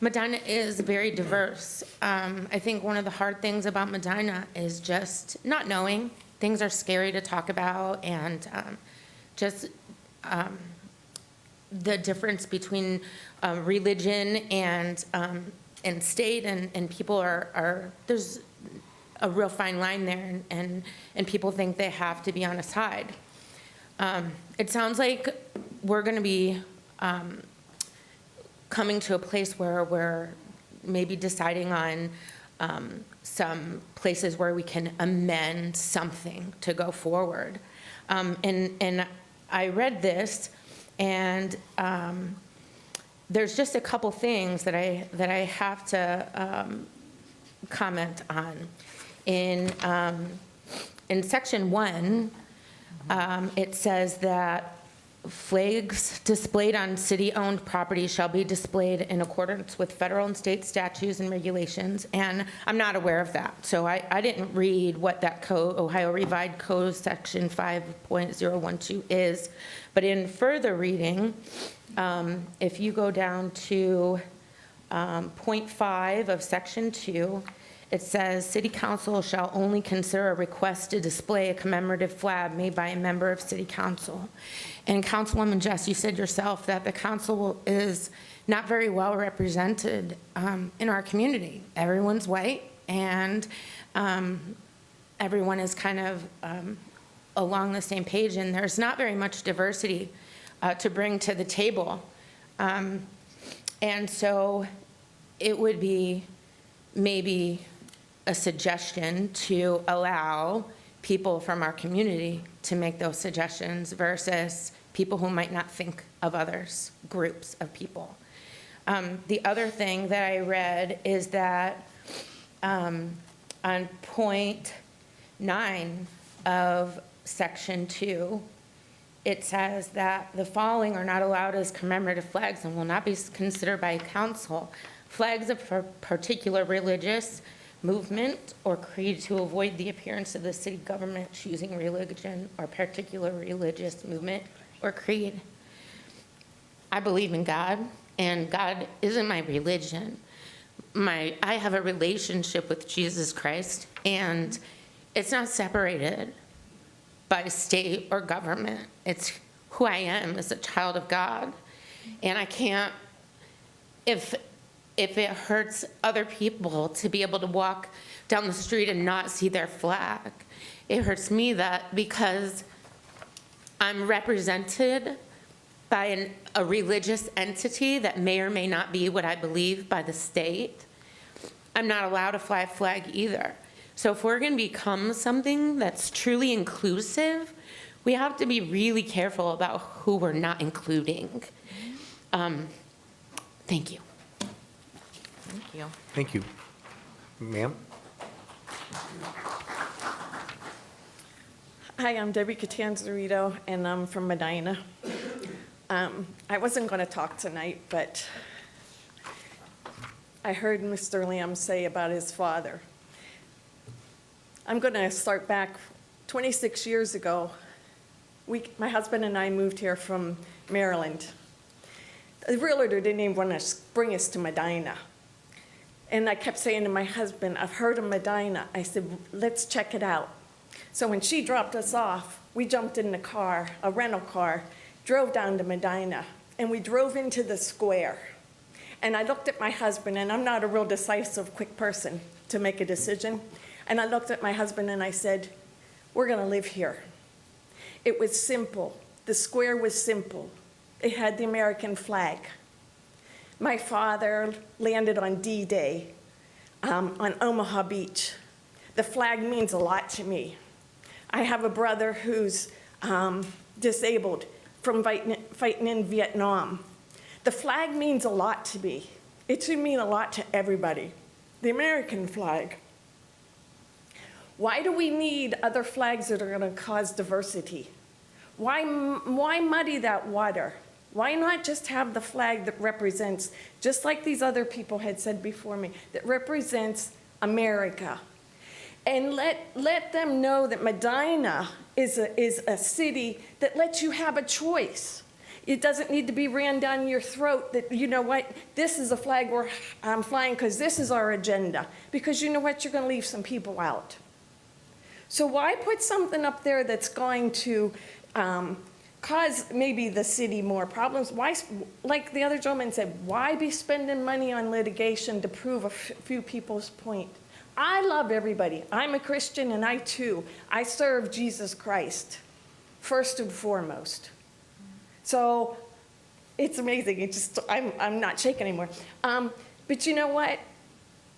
S2: Medina is very diverse. I think one of the hard things about Medina is just not knowing. Things are scary to talk about, and just the difference between religion and state, and people are there's a real fine line there, and people think they have to be on a side. It sounds like we're going to be coming to a place where we're maybe deciding on some places where we can amend something to go forward. And I read this, and there's just a couple things that I have to comment on. In section 1, it says that flags displayed on city-owned property shall be displayed in accordance with federal and state statutes and regulations, and I'm not aware of that. So I didn't read what that code, Ohio Revised Code section 5.012 is, but in further reading, if you go down to point 5 of section 2, it says, City Council shall only consider a request to display a commemorative flag made by a member of City Council. And Councilwoman Jess, you said yourself that the council is not very well represented in our community. Everyone's white, and everyone is kind of along the same page, and there's not very much diversity to bring to the table. And so it would be maybe a suggestion to allow people from our community to make those suggestions versus people who might not think of others, groups of people. The other thing that I read is that on point 9 of section 2, it says that the following are not allowed as commemorative flags and will not be considered by council. Flags of a particular religious movement or creed to avoid the appearance of the city government choosing religion or particular religious movement or creed. I believe in God, and God isn't my religion. I have a relationship with Jesus Christ, and it's not separated by state or government. It's who I am as a child of God, and I can't, if it hurts other people to be able to walk down the street and not see their flag, it hurts me that because I'm represented by a religious entity that may or may not be what I believe by the state, I'm not allowed to fly a flag either. So if we're going to become something that's truly inclusive, we have to be really careful about who we're not including. Thank you. Thank you.
S5: Thank you. Ma'am?
S18: Hi, I'm Debbie Catanzarito, and I'm from Medina. I wasn't going to talk tonight, but I heard Mr. Lamb say about his father. I'm going to start back 26 years ago. My husband and I moved here from Maryland. The realtor didn't even want to bring us to Medina. And I kept saying to my husband, I've heard of Medina. I said, let's check it out. So when she dropped us off, we jumped in the car, a rental car, drove down to Medina, and we drove into the square. And I looked at my husband, and I'm not a real decisive, quick person to make a decision. And I looked at my husband and I said, we're gonna live here. It was simple. The square was simple. It had the American flag. My father landed on D-Day on Omaha Beach. The flag means a lot to me. I have a brother who's disabled from fighting in Vietnam. The flag means a lot to me. It should mean a lot to everybody. The American flag. Why do we need other flags that are going to cause diversity? Why muddy that water? Why not just have the flag that represents, just like these other people had said before me, that represents America? And let them know that Medina is a city that lets you have a choice. It doesn't need to be ran down your throat that, you know what, this is a flag where I'm flying because this is our agenda. Because you know what, you're going to leave some people out. So why put something up there that's going to cause maybe the city more problems? Why, like the other gentleman said, why be spending money on litigation to prove a few people's point? I love everybody. I'm a Christian, and I too, I serve Jesus Christ, first and foremost. So it's amazing. It just, I'm not shaking anymore. But you know what?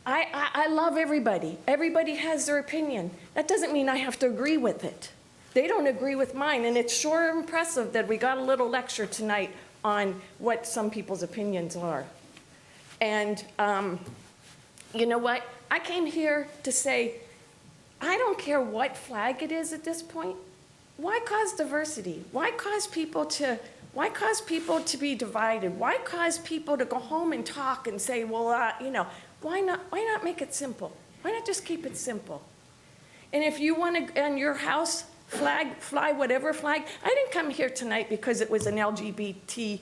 S18: I love everybody. Everybody has their opinion. That doesn't mean I have to agree with it. They don't agree with mine, and it's sure impressive that we got a little lecture tonight on what some people's opinions are. And you know what? I came here to say, I don't care what flag it is at this point. Why cause diversity? Why cause people to be divided? Why cause people to go home and talk and say, well, you know, why not make it simple? Why not just keep it simple? And if you want to, on your house, fly whatever flag. I didn't come here tonight because it was an LGBT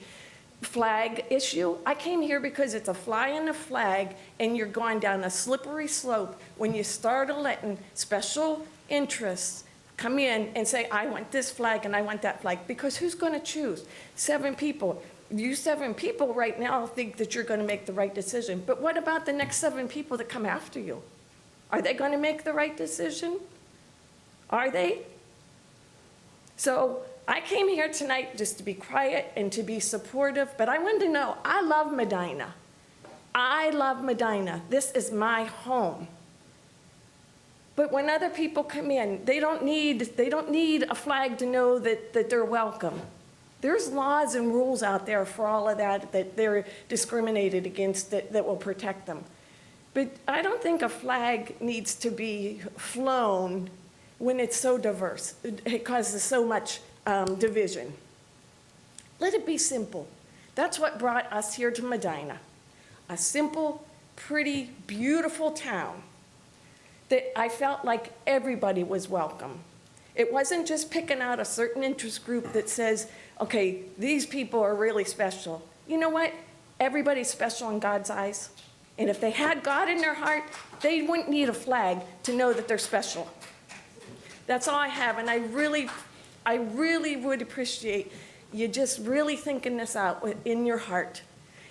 S18: flag issue. I came here because it's a fly in the flag, and you're going down a slippery slope when you start letting special interests come in and say, I want this flag and I want that flag. Because who's going to choose? 7 people. You 7 people right now think that you're going to make the right decision. But what about the next 7 people that come after you? Are they going to make the right decision? Are they? So I came here tonight just to be quiet and to be supportive, but I wanted to know, I love Medina. I love Medina. This is my home. But when other people come in, they don't need a flag to know that they're welcome. There's laws and rules out there for all of that they're discriminated against that will protect them. But I don't think a flag needs to be flown when it's so diverse. It causes so much division. Let it be simple. That's what brought us here to Medina. A simple, pretty, beautiful town that I felt like everybody was welcome. It wasn't just picking out a certain interest group that says, okay, these people are really special. You know what? Everybody's special in God's eyes. And if they had God in their heart, they wouldn't need a flag to know that they're special. That's all I have, and I really would appreciate you just really thinking this out in your heart.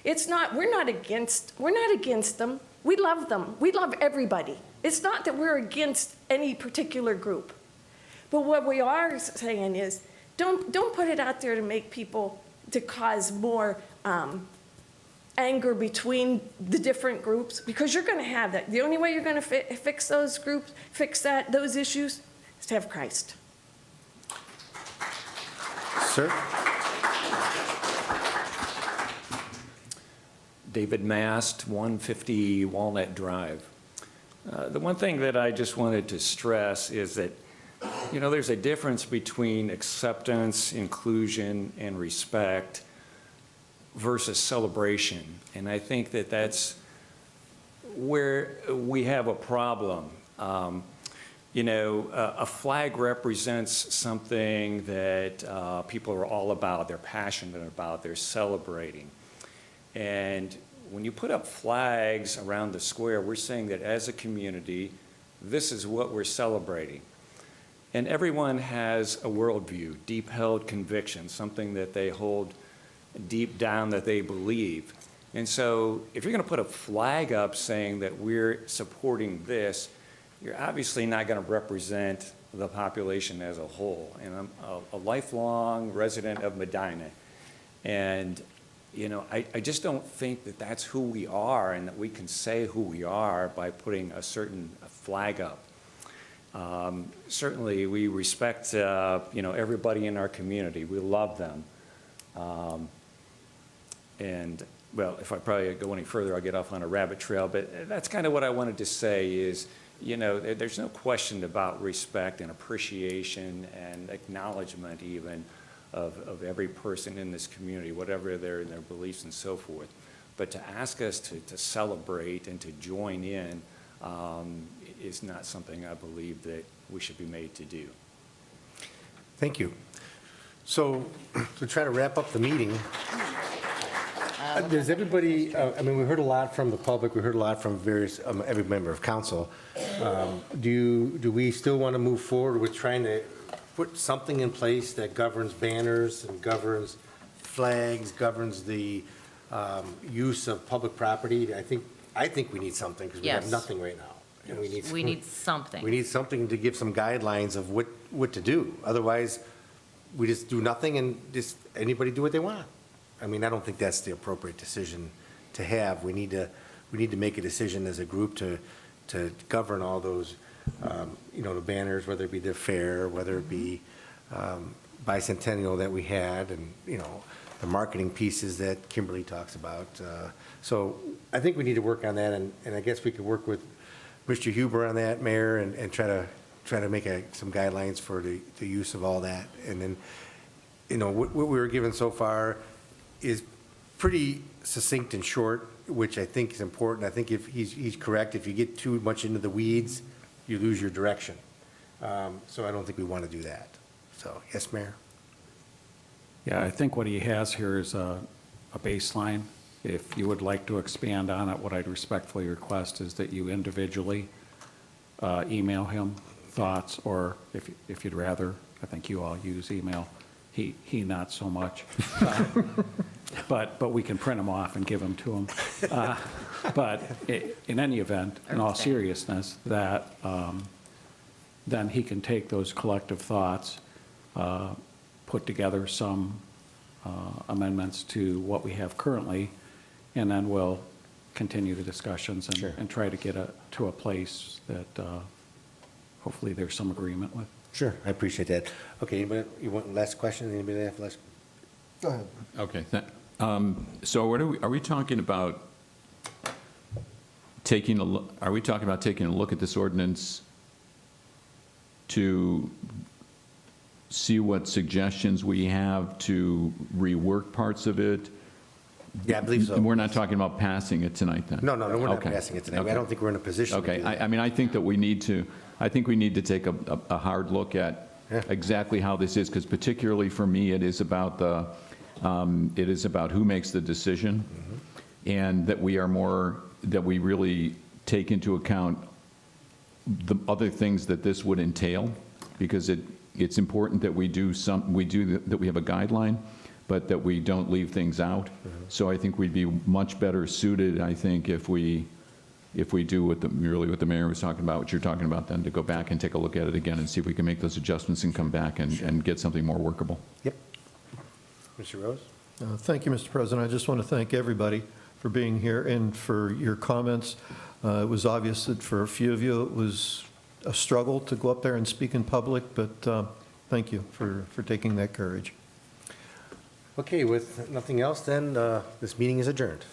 S18: We're not against them. We love them. We love everybody. It's not that we're against any particular group. But what we are saying is, don't put it out there to make people, to cause more anger between the different groups, because you're going to have that. The only way you're going to fix those groups, those issues, is to have Christ.
S3: Sir?
S19: David Mast, 150 Walnut Drive. The one thing that I just wanted to stress is that, you know, there's a difference between acceptance, inclusion, and respect versus celebration. And I think that that's where we have a problem. you know, a flag represents something that people are all about, they're passionate about, they're celebrating. And when you put up flags around the square, we're saying that as a community, this is what we're celebrating. And everyone has a worldview, deep-held conviction, something that they hold deep down that they believe. And so if you're going to put a flag up saying that we're supporting this, you're obviously not going to represent the population as a whole. And I'm a lifelong resident of Medina. And, you know, I just don't think that that's who we are and that we can say who we are by putting a certain flag up. Certainly, we respect, you know, everybody in our community. We love them. And, well, if I probably go any further, I'll get off on a rabbit trail. But that's kind of what I wanted to say is, you know, there's no question about respect and appreciation and acknowledgement even of every person in this community, whatever their beliefs and so forth. But to ask us to celebrate and to join in is not something I believe that we should be made to do.
S5: Thank you. So to try to wrap up the meeting, does everybody, I mean, we heard a lot from the public, we heard a lot from various, every member of council. Do we still want to move forward with trying to put something in place that governs banners and governs flags, governs the use of public property? I think we need something because we have
S2: Yes.
S5: nothing right now. And
S2: We need something.
S5: We need something to give some guidelines of what to do. Otherwise, we just do nothing and just anybody do what they want. I mean, I don't think that's the appropriate decision to have. We need to make a decision as a group to govern all those, you know, the banners, whether it be the fair, whether it be bicentennial that we had, and, you know, the marketing pieces that Kimberly talks about. So I think we need to work on that, and I guess we could work with Mr. Huber on that, Mayor, and try to make some guidelines for the use of all that. And then, you know, what we were given so far is pretty succinct and short, which I think is important. I think if he's correct, if you get too much into the weeds, you lose your direction. So I don't think we want to do that. So, yes, Mayor?
S4: Yeah, I think what he has here is a baseline. If you would like to expand on it, what I'd respectfully request is that you individually email him thoughts, or if you'd rather, I think you all use email, he not so much. But we can print them off and give them to him. But in any event, in all seriousness, that then he can take those collective thoughts, put together some amendments to what we have currently, and then we'll continue the discussions and try to get to a place that hopefully there's some agreement with.
S5: Sure, I appreciate that. Okay, anybody, you want last question? Anybody have last?
S6: Go ahead.
S7: Okay. So what are we talking about taking a look, are we talking about taking a look at this ordinance to see what suggestions we have to rework parts of it?
S5: Yeah, I believe so.
S7: We're not talking about passing it tonight, then?
S5: No, we're not
S7: Okay.
S5: passing it tonight.
S7: Okay.
S5: I don't think we're in a position to
S7: Okay,
S5: do that.
S7: I mean, I think that we need to take a hard look at exactly how this is, because particularly for me, it is about who makes the decision, and that we really take into account the other things that this would entail, because it's important that we have a guideline, but that we don't leave things out. So I think we'd be much better suited, I think, if we do what the mayor was talking about, what you're talking about, then to go back and take a look at it again and see if we can make those adjustments and come back and get something more workable.
S5: Yep. Mr. Rose?
S6: Thank you, Mr. President. I just want to thank everybody for being here and for your comments. It was obvious that for a few of you, it was a struggle to go up there and speak in public, but thank you for taking that courage.
S5: Okay, with nothing else, then, this meeting is adjourned.